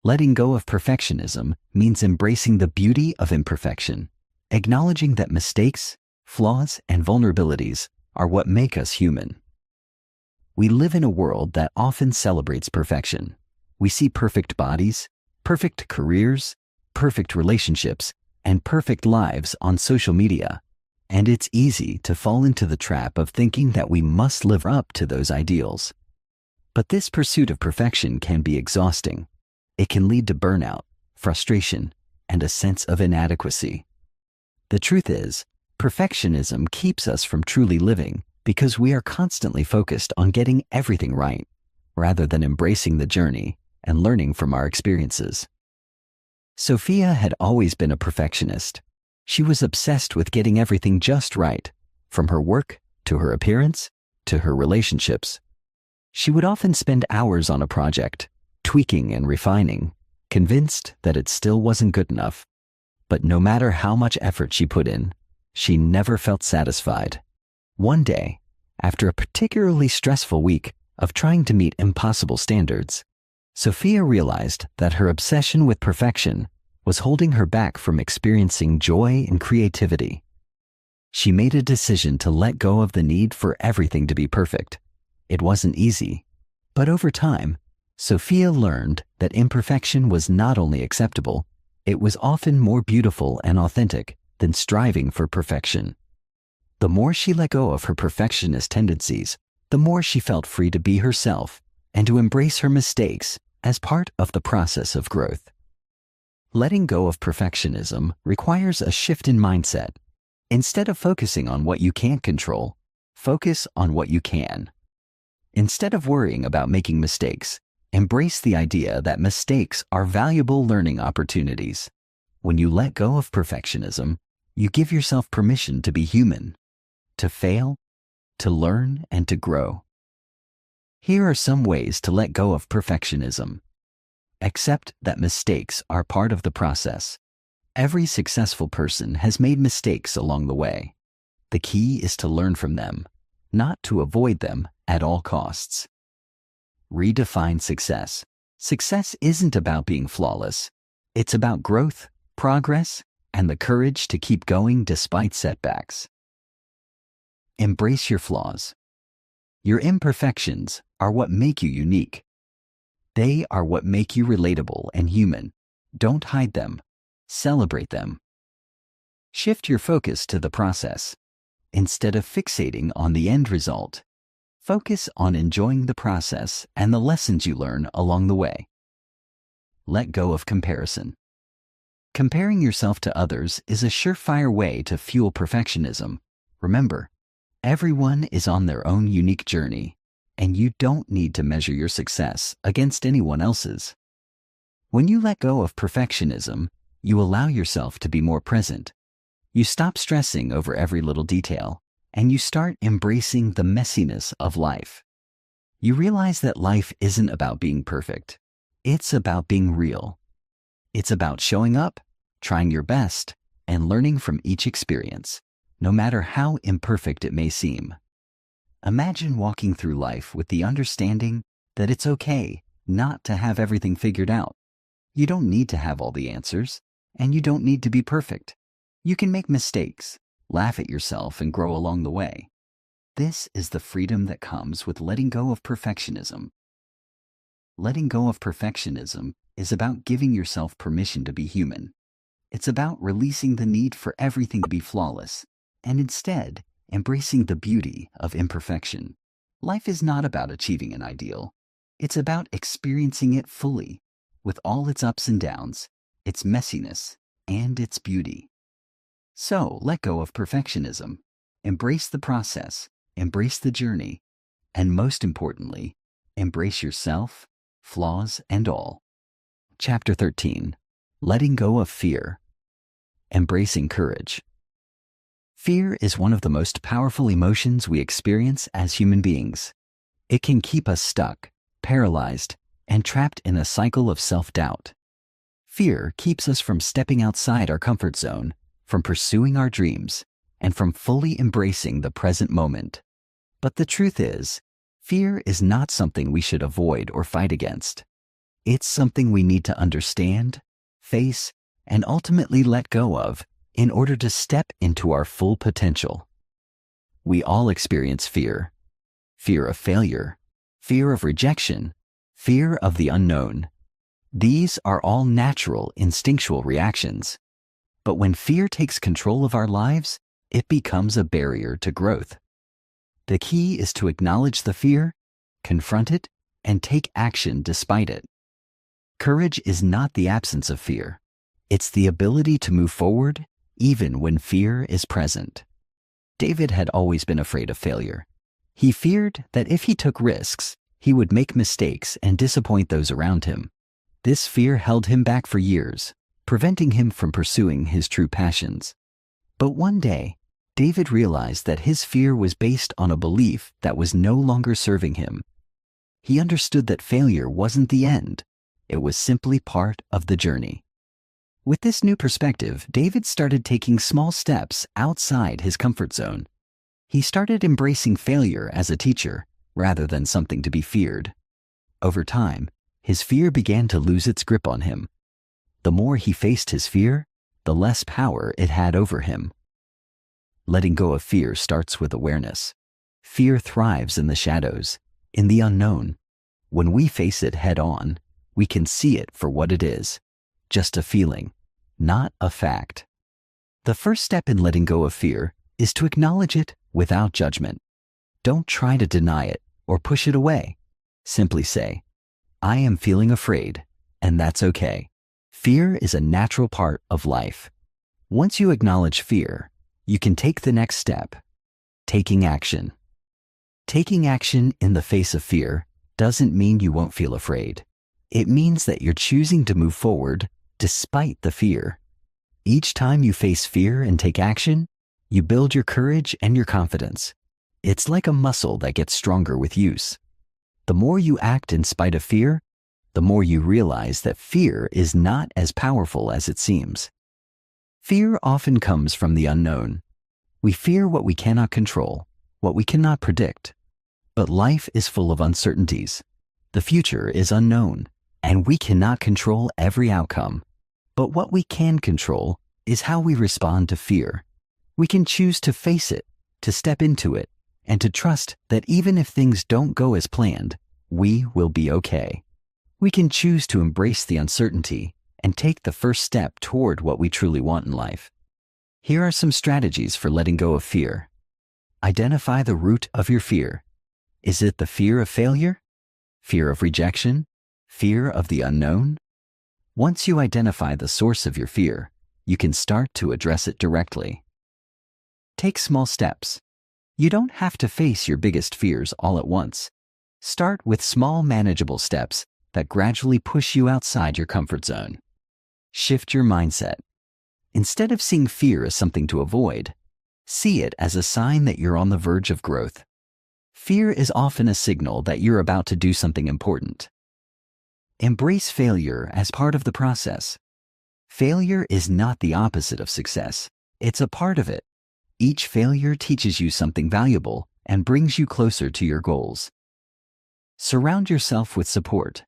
[SPEAKER 1] Letting go of perfectionism means embracing the beauty of imperfection, acknowledging that mistakes, flaws, and vulnerabilities are what make us human. We live in a world that often celebrates perfection. We see perfect bodies, perfect careers, perfect relationships, and perfect lives on social media, and it's easy to fall into the trap of thinking that we must live up to those ideals. But this pursuit of perfection can be exhausting. It can lead to burnout, frustration, and a sense of inadequacy. The truth is, perfectionism keeps us from truly living because we are constantly focused on getting everything right, rather than embracing the journey and learning from our experiences. Sophia had always been a perfectionist. She was obsessed with getting everything just right, from her work to her appearance to her relationships. She would often spend hours on a project, tweaking and refining, convinced that it still wasn't good enough. But no matter how much effort she put in, she never felt satisfied. One day, after a particularly stressful week of trying to meet impossible standards, Sophia realized that her obsession with perfection was holding her back from experiencing joy and creativity. She made a decision to let go of the need for everything to be perfect. It wasn't easy, but over time, Sophia learned that imperfection was not only acceptable, it was often more beautiful and authentic than striving for perfection. The more she let go of her perfectionist tendencies, the more she felt free to be herself and to embrace her mistakes as part of the process of growth. Letting go of perfectionism requires a shift in mindset. Instead of focusing on what you can't control, focus on what you can. Instead of worrying about making mistakes, embrace the idea that mistakes are valuable learning opportunities. When you let go of perfectionism, you give yourself permission to be human, to fail, to learn, and to grow. Here are some ways to let go of perfectionism. Accept that mistakes are part of the process. Every successful person has made mistakes along the way. The key is to learn from them, not to avoid them at all costs. Redefine success. Success isn't about being flawless. It's about growth, progress, and the courage to keep going despite setbacks. Embrace your flaws. Your imperfections are what make you unique. They are what make you relatable and human. Don't hide them. Celebrate them. Shift your focus to the process, instead of fixating on the end result. Focus on enjoying the process and the lessons you learn along the way. Let go of comparison. Comparing yourself to others is a surefire way to fuel perfectionism. Remember, everyone is on their own unique journey, and you don't need to measure your success against anyone else's. When you let go of perfectionism, you allow yourself to be more present. You stop stressing over every little detail, and you start embracing the messiness of life. You realize that life isn't about being perfect. It's about being real. It's about showing up, trying your best, and learning from each experience, no matter how imperfect it may seem. Imagine walking through life with the understanding that it's okay not to have everything figured out. You don't need to have all the answers, and you don't need to be perfect. You can make mistakes, laugh at yourself, and grow along the way. This is the freedom that comes with letting go of perfectionism. Letting go of perfectionism is about giving yourself permission to be human. It's about releasing the need for everything to be flawless, and instead embracing the beauty of imperfection. Life is not about achieving an ideal. It's about experiencing it fully, with all its ups and downs, its messiness, and its beauty. So let go of perfectionism. Embrace the process, embrace the journey, and most importantly, embrace yourself, flaws and all. Chapter 13. Letting go of fear. Embracing courage. Fear is one of the most powerful emotions we experience as human beings. It can keep us stuck, paralyzed, and trapped in a cycle of self-doubt. Fear keeps us from stepping outside our comfort zone, from pursuing our dreams, and from fully embracing the present moment. But the truth is, fear is not something we should avoid or fight against. It's something we need to understand, face, and ultimately let go of in order to step into our full potential. We all experience fear. Fear of failure, fear of rejection, fear of the unknown. These are all natural, instinctual reactions. But when fear takes control of our lives, it becomes a barrier to growth. The key is to acknowledge the fear, confront it, and take action despite it. Courage is not the absence of fear. It's the ability to move forward even when fear is present. David had always been afraid of failure. He feared that if he took risks, he would make mistakes and disappoint those around him. This fear held him back for years, preventing him from pursuing his true passions. But one day, David realized that his fear was based on a belief that was no longer serving him. He understood that failure wasn't the end. It was simply part of the journey. With this new perspective, David started taking small steps outside his comfort zone. He started embracing failure as a teacher, rather than something to be feared. Over time, his fear began to lose its grip on him. The more he faced his fear, the less power it had over him. Letting go of fear starts with awareness. Fear thrives in the shadows, in the unknown. When we face it head on, we can see it for what it is, just a feeling, not a fact. The first step in letting go of fear is to acknowledge it without judgment. Don't try to deny it or push it away. Simply say, I am feeling afraid, and that's okay. Fear is a natural part of life. Once you acknowledge fear, you can take the next step, taking action. Taking action in the face of fear doesn't mean you won't feel afraid. It means that you're choosing to move forward despite the fear. Each time you face fear and take action, you build your courage and your confidence. It's like a muscle that gets stronger with use. The more you act in spite of fear, the more you realize that fear is not as powerful as it seems. Fear often comes from the unknown. We fear what we cannot control, what we cannot predict. But life is full of uncertainties. The future is unknown, and we cannot control every outcome. But what we can control is how we respond to fear. We can choose to face it, to step into it, and to trust that even if things don't go as planned, we will be okay. We can choose to embrace the uncertainty and take the first step toward what we truly want in life. Here are some strategies for letting go of fear. Identify the root of your fear. Is it the fear of failure? Fear of rejection? Fear of the unknown? Once you identify the source of your fear, you can start to address it directly. Take small steps. You don't have to face your biggest fears all at once. Start with small, manageable steps that gradually push you outside your comfort zone. Shift your mindset. Instead of seeing fear as something to avoid, see it as a sign that you're on the verge of growth. Fear is often a signal that you're about to do something important. Embrace failure as part of the process. Failure is not the opposite of success. It's a part of it. Each failure teaches you something valuable and brings you closer to your goals. Surround yourself with support.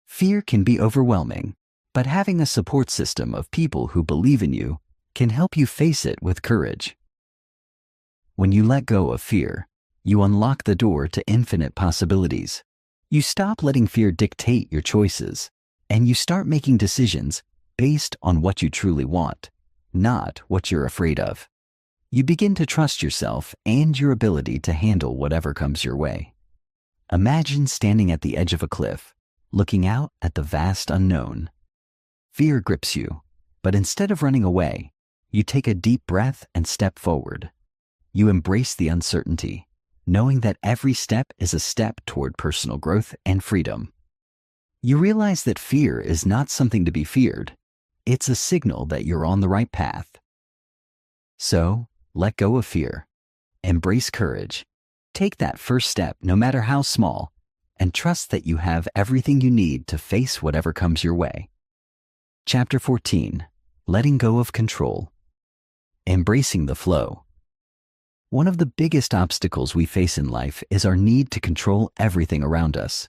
[SPEAKER 1] Fear can be overwhelming, but having a support system of people who believe in you can help you face it with courage. When you let go of fear, you unlock the door to infinite possibilities. You stop letting fear dictate your choices, and you start making decisions based on what you truly want, not what you're afraid of. You begin to trust yourself and your ability to handle whatever comes your way. Imagine standing at the edge of a cliff, looking out at the vast unknown. Fear grips you, but instead of running away, you take a deep breath and step forward. You embrace the uncertainty, knowing that every step is a step toward personal growth and freedom. You realize that fear is not something to be feared. It's a signal that you're on the right path. So, let go of fear. Embrace courage. Take that first step, no matter how small, and trust that you have everything you need to face whatever comes your way. Chapter 14. Letting go of control. Embracing the flow. One of the biggest obstacles we face in life is our need to control everything around us.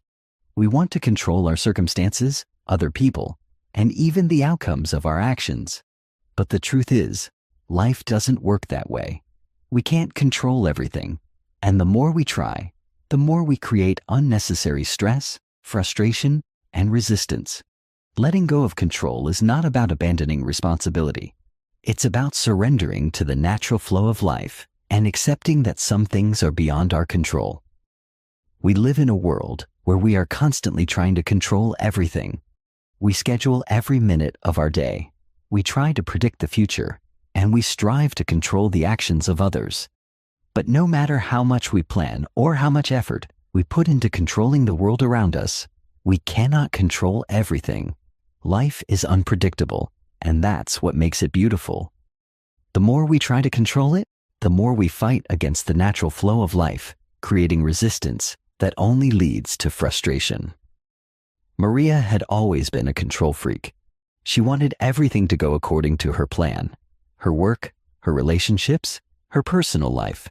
[SPEAKER 1] We want to control our circumstances, other people, and even the outcomes of our actions. But the truth is, life doesn't work that way. We can't control everything, and the more we try, the more we create unnecessary stress, frustration, and resistance. Letting go of control is not about abandoning responsibility. It's about surrendering to the natural flow of life and accepting that some things are beyond our control. We live in a world where we are constantly trying to control everything. We schedule every minute of our day. We try to predict the future, and we strive to control the actions of others. But no matter how much we plan or how much effort we put into controlling the world around us, we cannot control everything. Life is unpredictable, and that's what makes it beautiful. The more we try to control it, the more we fight against the natural flow of life, creating resistance that only leads to frustration. Maria had always been a control freak. She wanted everything to go according to her plan. Her work, her relationships, her personal life.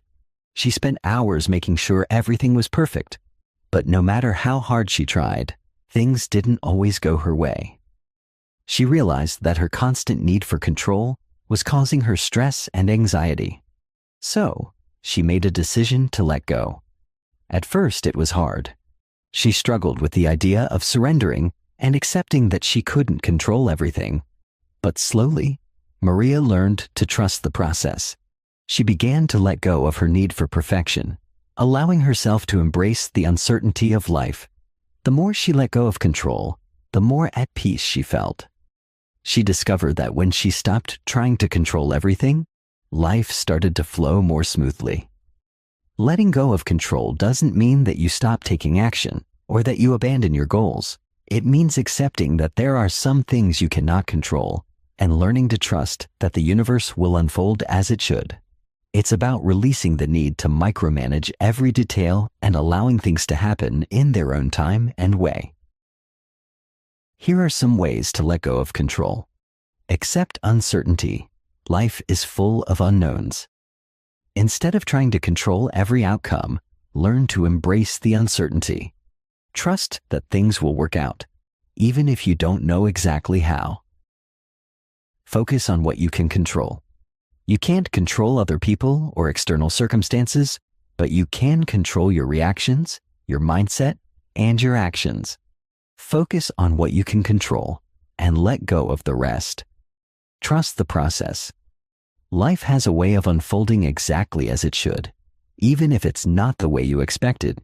[SPEAKER 1] She spent hours making sure everything was perfect. But no matter how hard she tried, things didn't always go her way. She realized that her constant need for control was causing her stress and anxiety. So, she made a decision to let go. At first, it was hard. She struggled with the idea of surrendering and accepting that she couldn't control everything. But slowly, Maria learned to trust the process. She began to let go of her need for perfection, allowing herself to embrace the uncertainty of life. The more she let go of control, the more at peace she felt. She discovered that when she stopped trying to control everything, life started to flow more smoothly. Letting go of control doesn't mean that you stop taking action or that you abandon your goals. It means accepting that there are some things you cannot control and learning to trust that the universe will unfold as it should. It's about releasing the need to micromanage every detail and allowing things to happen in their own time and way. Here are some ways to let go of control. Accept uncertainty. Life is full of unknowns. Instead of trying to control every outcome, learn to embrace the uncertainty. Trust that things will work out, even if you don't know exactly how. Focus on what you can control. You can't control other people or external circumstances, but you can control your reactions, your mindset, and your actions. Focus on what you can control and let go of the rest. Trust the process. Life has a way of unfolding exactly as it should, even if it's not the way you expected.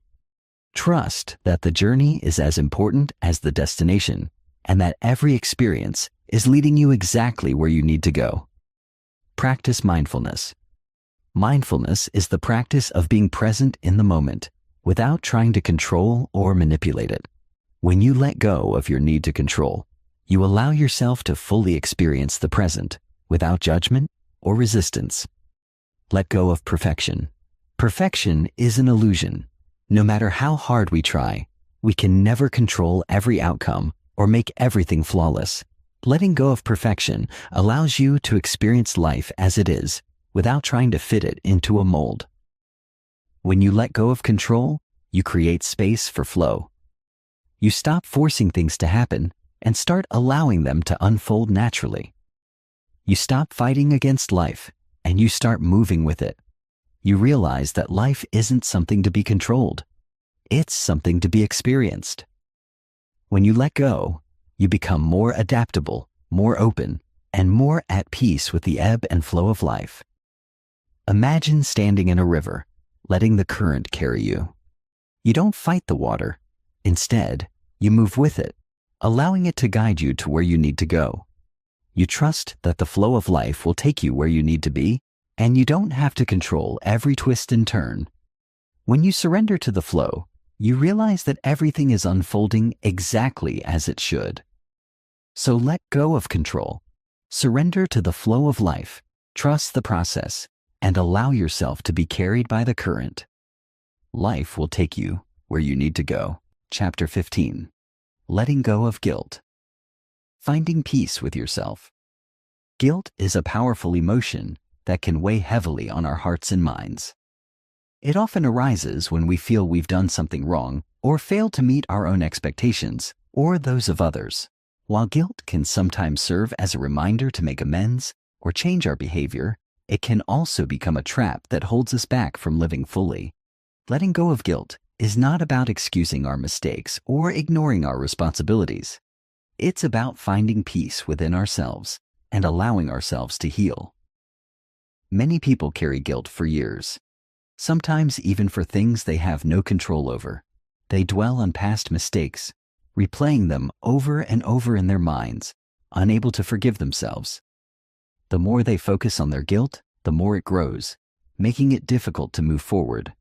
[SPEAKER 1] Trust that the journey is as important as the destination, and that every experience is leading you exactly where you need to go. Practice mindfulness. Mindfulness is the practice of being present in the moment without trying to control or manipulate it. When you let go of your need to control, you allow yourself to fully experience the present without judgment or resistance. Let go of perfection. Perfection is an illusion. No matter how hard we try, we can never control every outcome or make everything flawless. Letting go of perfection allows you to experience life as it is without trying to fit it into a mold. When you let go of control, you create space for flow. You stop forcing things to happen and start allowing them to unfold naturally. You stop fighting against life and you start moving with it. You realize that life isn't something to be controlled. It's something to be experienced. When you let go, you become more adaptable, more open, and more at peace with the ebb and flow of life. Imagine standing in a river, letting the current carry you. You don't fight the water. Instead, you move with it, allowing it to guide you to where you need to go. You trust that the flow of life will take you where you need to be, and you don't have to control every twist and turn. When you surrender to the flow, you realize that everything is unfolding exactly as it should. So let go of control. Surrender to the flow of life, trust the process, and allow yourself to be carried by the current. Life will take you where you need to go. Chapter 15. Letting go of guilt. Finding peace with yourself. Guilt is a powerful emotion that can weigh heavily on our hearts and minds. It often arises when we feel we've done something wrong or failed to meet our own expectations or those of others. While guilt can sometimes serve as a reminder to make amends or change our behavior, it can also become a trap that holds us back from living fully. Letting go of guilt is not about excusing our mistakes or ignoring our responsibilities. It's about finding peace within ourselves and allowing ourselves to heal. Many people carry guilt for years, sometimes even for things they have no control over. They dwell on past mistakes, replaying them over and over in their minds, unable to forgive themselves. The more they focus on their guilt, the more it grows, making it difficult to move forward.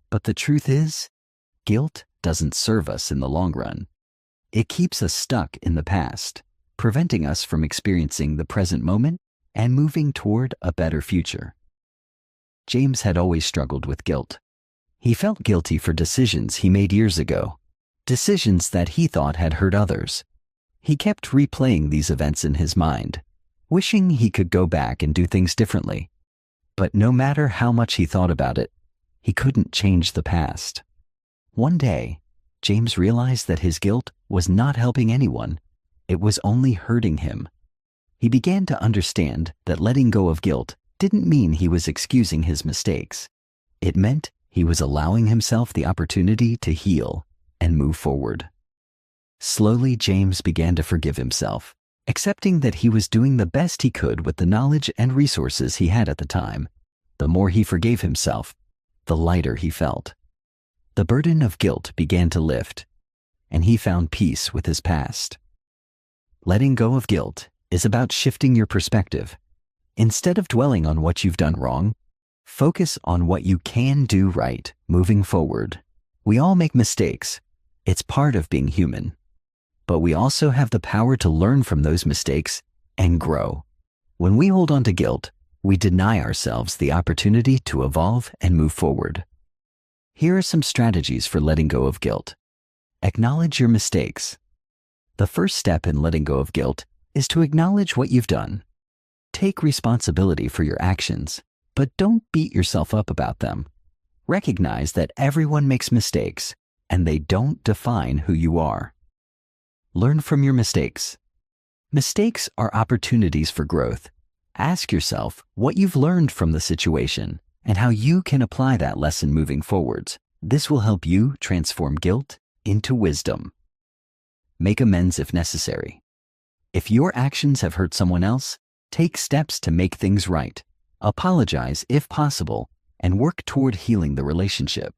[SPEAKER 1] But the truth is, guilt doesn't serve us in the long run. It keeps us stuck in the past, preventing us from experiencing the present moment and moving toward a better future. James had always struggled with guilt. He felt guilty for decisions he made years ago, decisions that he thought had hurt others. He kept replaying these events in his mind, wishing he could go back and do things differently. But no matter how much he thought about it, he couldn't change the past. One day, James realized that his guilt was not helping anyone. It was only hurting him. He began to understand that letting go of guilt didn't mean he was excusing his mistakes. It meant he was allowing himself the opportunity to heal and move forward. Slowly, James began to forgive himself, accepting that he was doing the best he could with the knowledge and resources he had at the time. The more he forgave himself, the lighter he felt. The burden of guilt began to lift, and he found peace with his past. Letting go of guilt is about shifting your perspective. Instead of dwelling on what you've done wrong, focus on what you can do right moving forward. We all make mistakes. It's part of being human. But we also have the power to learn from those mistakes and grow. When we hold on to guilt, we deny ourselves the opportunity to evolve and move forward. Here are some strategies for letting go of guilt. Acknowledge your mistakes. The first step in letting go of guilt is to acknowledge what you've done. Take responsibility for your actions, but don't beat yourself up about them. Recognize that everyone makes mistakes, and they don't define who you are. Learn from your mistakes. Mistakes are opportunities for growth. Ask yourself what you've learned from the situation and how you can apply that lesson moving forwards. This will help you transform guilt into wisdom. Make amends if necessary. If your actions have hurt someone else, take steps to make things right. Apologize if possible, and work toward healing the relationship.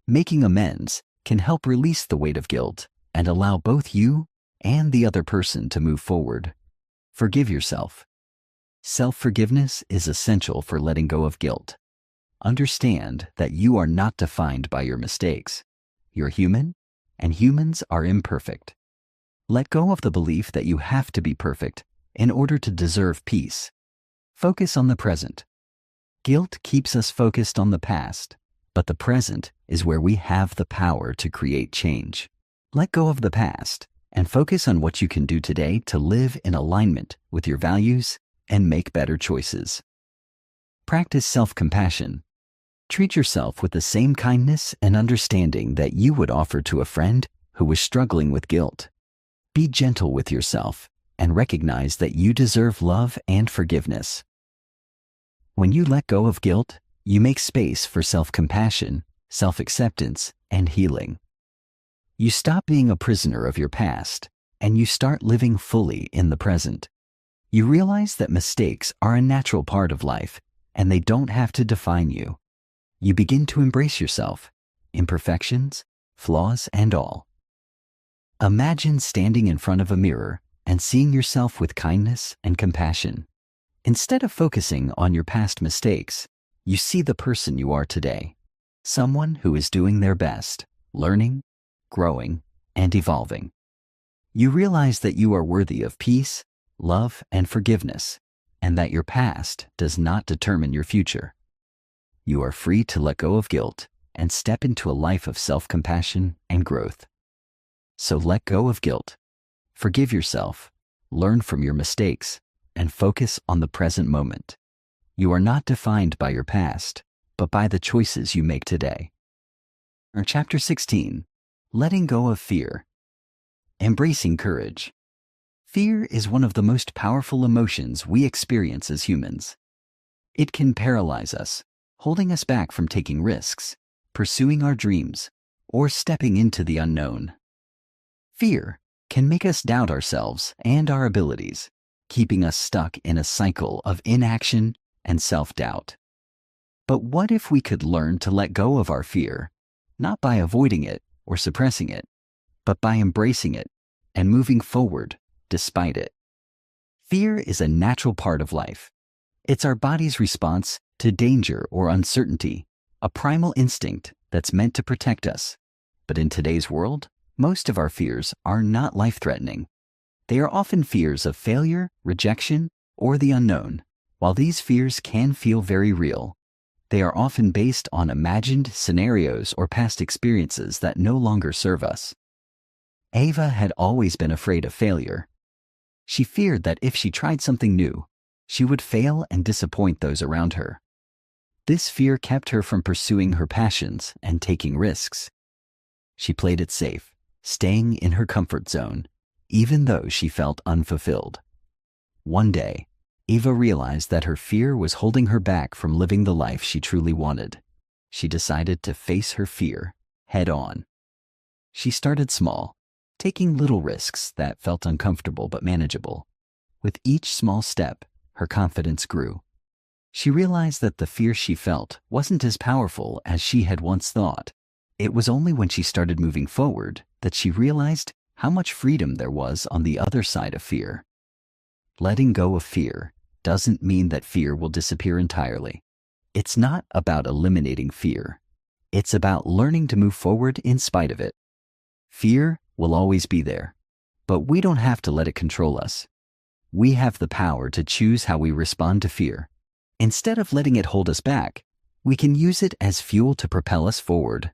[SPEAKER 1] Making amends can help release the weight of guilt and allow both you and the other person to move forward. Forgive yourself. Self-forgiveness is essential for letting go of guilt. Understand that you are not defined by your mistakes. You're human, and humans are imperfect. Let go of the belief that you have to be perfect in order to deserve peace. Focus on the present. Guilt keeps us focused on the past, but the present is where we have the power to create change. Let go of the past and focus on what you can do today to live in alignment with your values and make better choices. Practice self-compassion. Treat yourself with the same kindness and understanding that you would offer to a friend who was struggling with guilt. Be gentle with yourself and recognize that you deserve love and forgiveness. When you let go of guilt, you make space for self-compassion, self-acceptance, and healing. You stop being a prisoner of your past, and you start living fully in the present. You realize that mistakes are a natural part of life, and they don't have to define you. You begin to embrace yourself, imperfections, flaws, and all. Imagine standing in front of a mirror and seeing yourself with kindness and compassion. Instead of focusing on your past mistakes, you see the person you are today, someone who is doing their best, learning, growing, and evolving. You realize that you are worthy of peace, love, and forgiveness, and that your past does not determine your future. You are free to let go of guilt and step into a life of self-compassion and growth. So let go of guilt. Forgive yourself, learn from your mistakes, and focus on the present moment. You are not defined by your past, but by the choices you make today. Chapter 16. Letting go of fear. Embracing courage. Fear is one of the most powerful emotions we experience as humans. It can paralyze us, holding us back from taking risks, pursuing our dreams, or stepping into the unknown. Fear can make us doubt ourselves and our abilities, keeping us stuck in a cycle of inaction and self-doubt. But what if we could learn to let go of our fear, not by avoiding it or suppressing it, but by embracing it and moving forward despite it? Fear is a natural part of life. It's our body's response to danger or uncertainty, a primal instinct that's meant to protect us. But in today's world, most of our fears are not life-threatening. They are often fears of failure, rejection, or the unknown. While these fears can feel very real, they are often based on imagined scenarios or past experiences that no longer serve us. Ava had always been afraid of failure. She feared that if she tried something new, she would fail and disappoint those around her. This fear kept her from pursuing her passions and taking risks. She played it safe, staying in her comfort zone, even though she felt unfulfilled. One day, Ava realized that her fear was holding her back from living the life she truly wanted. She decided to face her fear head on. She started small, taking little risks that felt uncomfortable but manageable. With each small step, her confidence grew. She realized that the fear she felt wasn't as powerful as she had once thought. It was only when she started moving forward that she realized how much freedom there was on the other side of fear. Letting go of fear doesn't mean that fear will disappear entirely. It's not about eliminating fear. It's about learning to move forward in spite of it. Fear will always be there, but we don't have to let it control us. We have the power to choose how we respond to fear. Instead of letting it hold us back, we can use it as fuel to propel us forward.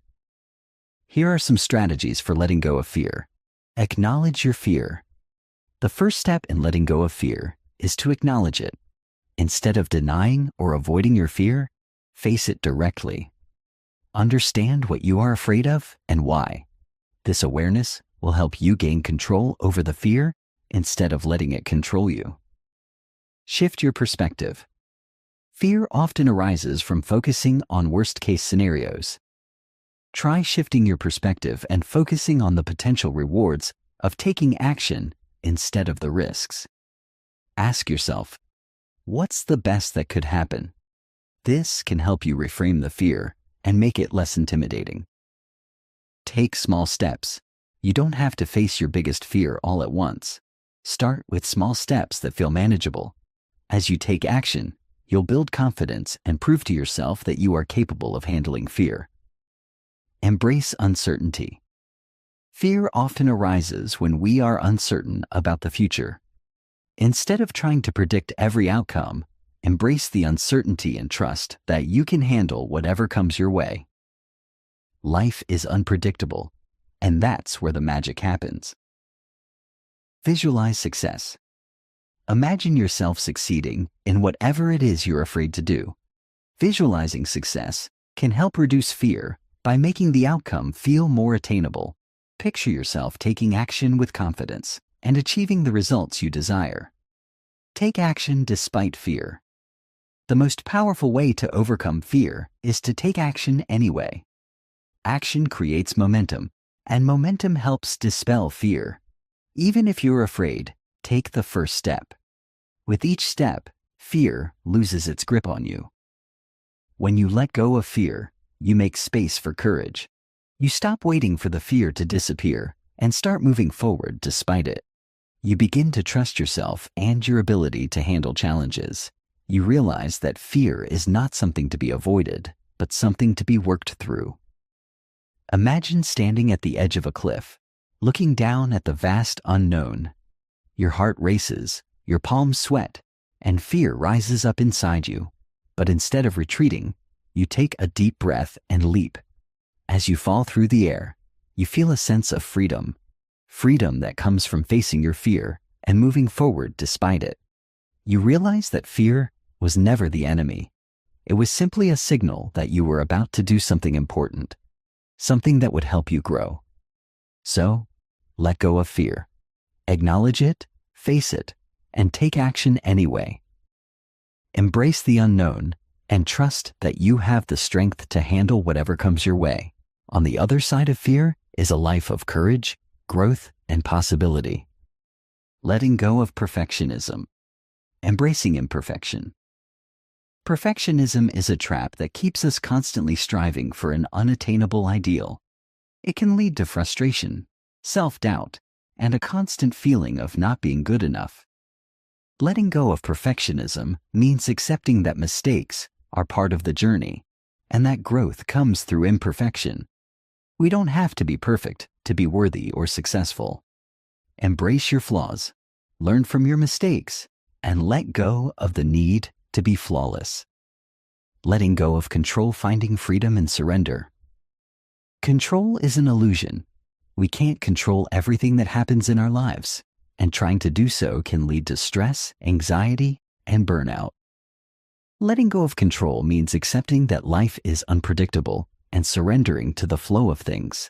[SPEAKER 1] Here are some strategies for letting go of fear. Acknowledge your fear. The first step in letting go of fear is to acknowledge it. Instead of denying or avoiding your fear, face it directly. Understand what you are afraid of and why. This awareness will help you gain control over the fear instead of letting it control you. Shift your perspective. Fear often arises from focusing on worst-case scenarios. Try shifting your perspective and focusing on the potential rewards of taking action instead of the risks. Ask yourself, what's the best that could happen? This can help you reframe the fear and make it less intimidating. Take small steps. You don't have to face your biggest fear all at once. Start with small steps that feel manageable. As you take action, you'll build confidence and prove to yourself that you are capable of handling fear. Embrace uncertainty. Fear often arises when we are uncertain about the future. Instead of trying to predict every outcome, embrace the uncertainty and trust that you can handle whatever comes your way. Life is unpredictable, and that's where the magic happens. Visualize success. Imagine yourself succeeding in whatever it is you're afraid to do. Visualizing success can help reduce fear by making the outcome feel more attainable. Picture yourself taking action with confidence and achieving the results you desire. Take action despite fear. The most powerful way to overcome fear is to take action anyway. Action creates momentum, and momentum helps dispel fear. Even if you're afraid, take the first step. With each step, fear loses its grip on you. When you let go of fear, you make space for courage. You stop waiting for the fear to disappear and start moving forward despite it. You begin to trust yourself and your ability to handle challenges. You realize that fear is not something to be avoided, but something to be worked through. Imagine standing at the edge of a cliff, looking down at the vast unknown. Your heart races, your palms sweat, and fear rises up inside you. But instead of retreating, you take a deep breath and leap. As you fall through the air, you feel a sense of freedom. Freedom that comes from facing your fear and moving forward despite it. You realize that fear was never the enemy. It was simply a signal that you were about to do something important, something that would help you grow. So, let go of fear. Acknowledge it, face it, and take action anyway. Embrace the unknown and trust that you have the strength to handle whatever comes your way. On the other side of fear is a life of courage, growth, and possibility. Letting go of perfectionism. Embracing imperfection. Perfectionism is a trap that keeps us constantly striving for an unattainable ideal. It can lead to frustration, self-doubt, and a constant feeling of not being good enough. Letting go of perfectionism means accepting that mistakes are part of the journey and that growth comes through imperfection. We don't have to be perfect to be worthy or successful. Embrace your flaws, learn from your mistakes, and let go of the need to be flawless. Letting go of control, finding freedom and surrender. Control is an illusion. We can't control everything that happens in our lives, and trying to do so can lead to stress, anxiety, and burnout. Letting go of control means accepting that life is unpredictable and surrendering to the flow of things.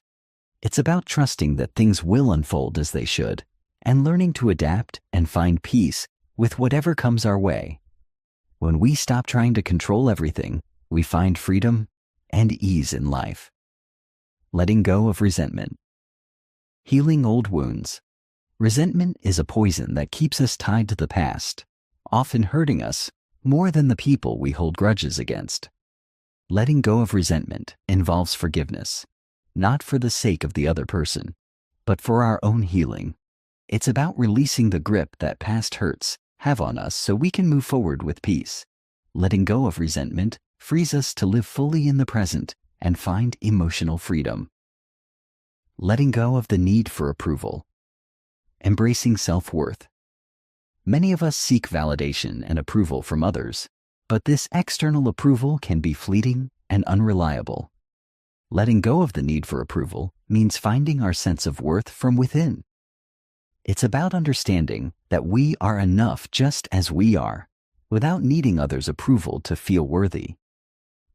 [SPEAKER 1] It's about trusting that things will unfold as they should and learning to adapt and find peace with whatever comes our way. When we stop trying to control everything, we find freedom and ease in life. Letting go of resentment. Healing old wounds. Resentment is a poison that keeps us tied to the past, often hurting us more than the people we hold grudges against. Letting go of resentment involves forgiveness, not for the sake of the other person, but for our own healing. It's about releasing the grip that past hurts have on us so we can move forward with peace. Letting go of resentment frees us to live fully in the present and find emotional freedom. Letting go of the need for approval. Embracing self-worth. Many of us seek validation and approval from others, but this external approval can be fleeting and unreliable. Letting go of the need for approval means finding our sense of worth from within. It's about understanding that we are enough just as we are, without needing others' approval to feel worthy.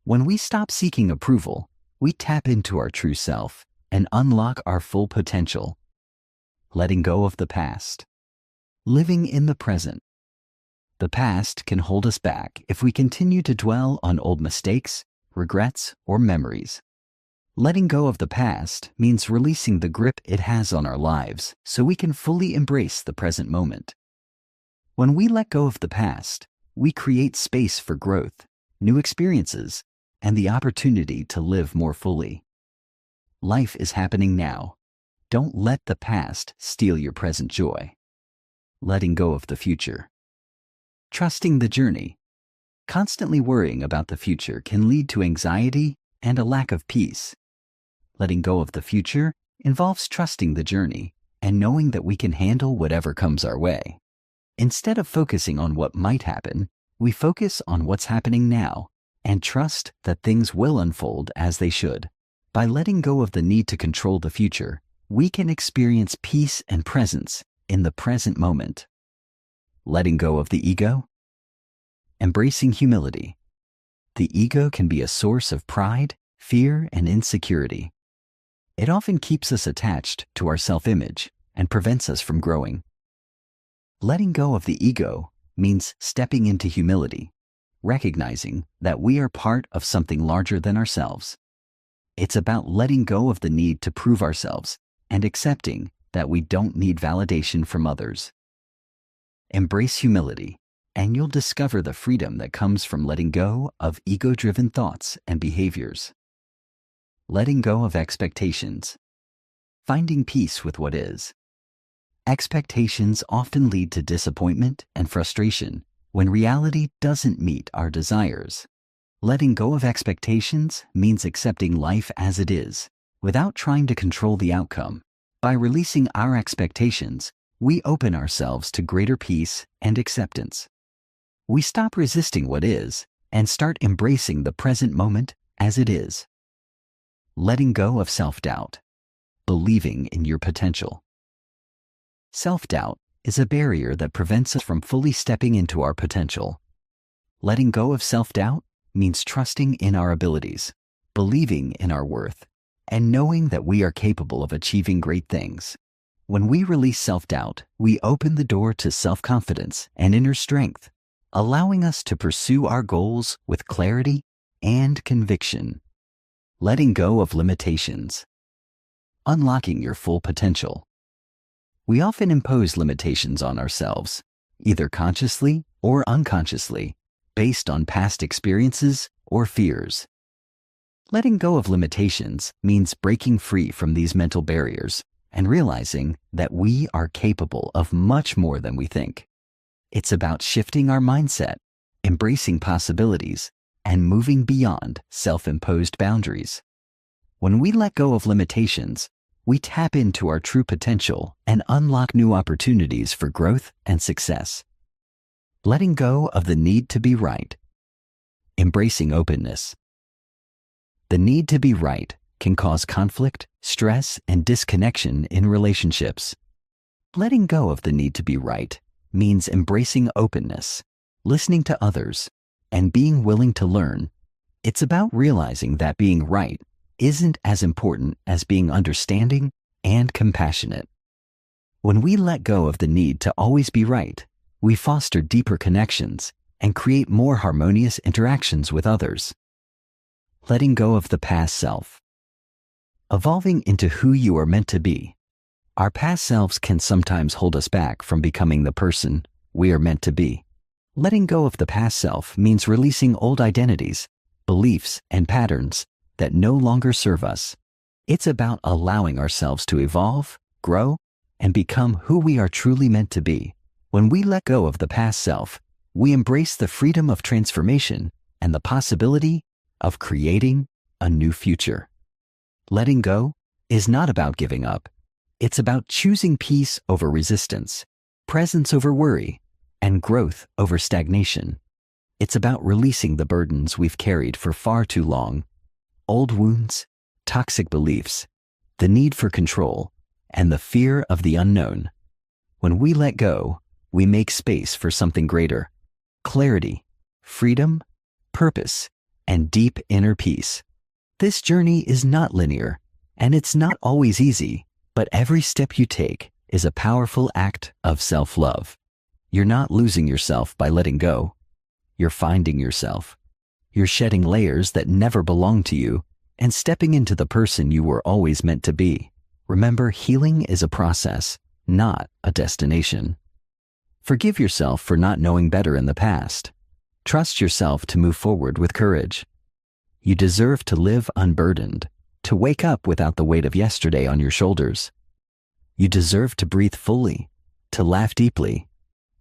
[SPEAKER 1] When we stop seeking approval, we tap into our true self and unlock our full potential. Letting go of the past. Living in the present. The past can hold us back if we continue to dwell on old mistakes, regrets, or memories. Letting go of the past means releasing the grip it has on our lives so we can fully embrace the present moment. When we let go of the past, we create space for growth, new experiences, and the opportunity to live more fully. Life is happening now. Don't let the past steal your present joy. Letting go of the future. Trusting the journey. Constantly worrying about the future can lead to anxiety and a lack of peace. Letting go of the future involves trusting the journey and knowing that we can handle whatever comes our way. Instead of focusing on what might happen, we focus on what's happening now and trust that things will unfold as they should. By letting go of the need to control the future, we can experience peace and presence in the present moment. Letting go of the ego. Embracing humility. The ego can be a source of pride, fear, and insecurity. It often keeps us attached to our self-image and prevents us from growing. Letting go of the ego means stepping into humility, recognizing that we are part of something larger than ourselves. It's about letting go of the need to prove ourselves and accepting that we don't need validation from others. Embrace humility, and you'll discover the freedom that comes from letting go of ego-driven thoughts and behaviors. Letting go of expectations. Finding peace with what is. Expectations often lead to disappointment and frustration when reality doesn't meet our desires. Letting go of expectations means accepting life as it is, without trying to control the outcome. By releasing our expectations, we open ourselves to greater peace and acceptance. We stop resisting what is and start embracing the present moment as it is. Letting go of self-doubt. Believing in your potential. Self-doubt is a barrier that prevents us from fully stepping into our potential. Letting go of self-doubt means trusting in our abilities, believing in our worth, and knowing that we are capable of achieving great things. When we release self-doubt, we open the door to self-confidence and inner strength, allowing us to pursue our goals with clarity and conviction. Letting go of limitations. Unlocking your full potential. We often impose limitations on ourselves, either consciously or unconsciously, based on past experiences or fears. Letting go of limitations means breaking free from these mental barriers and realizing that we are capable of much more than we think. It's about shifting our mindset, embracing possibilities, and moving beyond self-imposed boundaries. When we let go of limitations, we tap into our true potential and unlock new opportunities for growth and success. Letting go of the need to be right. Embracing openness. The need to be right can cause conflict, stress, and disconnection in relationships. Letting go of the need to be right means embracing openness, listening to others, and being willing to learn. It's about realizing that being right isn't as important as being understanding and compassionate. When we let go of the need to always be right, we foster deeper connections and create more harmonious interactions with others. Letting go of the past self. Evolving into who you are meant to be. Our past selves can sometimes hold us back from becoming the person we are meant to be. Letting go of the past self means releasing old identities, beliefs, and patterns that no longer serve us. It's about allowing ourselves to evolve, grow, and become who we are truly meant to be. When we let go of the past self, we embrace the freedom of transformation and the possibility of creating a new future. Letting go is not about giving up. It's about choosing peace over resistance, presence over worry, and growth over stagnation. It's about releasing the burdens we've carried for far too long. Old wounds, toxic beliefs, the need for control, and the fear of the unknown. When we let go, we make space for something greater: clarity, freedom, purpose, and deep inner peace. This journey is not linear, and it's not always easy, but every step you take is a powerful act of self-love. You're not losing yourself by letting go. You're finding yourself. You're shedding layers that never belonged to you and stepping into the person you were always meant to be. Remember, healing is a process, not a destination. Forgive yourself for not knowing better in the past. Trust yourself to move forward with courage. You deserve to live unburdened, to wake up without the weight of yesterday on your shoulders. You deserve to breathe fully, to laugh deeply,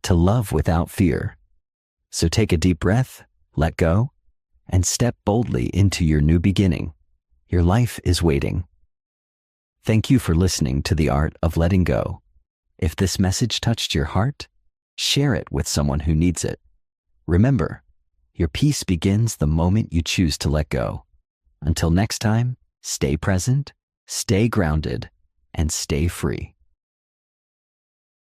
[SPEAKER 1] to love without fear. So take a deep breath, let go, and step boldly into your new beginning. Your life is waiting. Thank you for listening to The Art of Letting Go. If this message touched your heart, share it with someone who needs it. Remember, your peace begins the moment you choose to let go. Until next time, stay present, stay grounded, and stay free.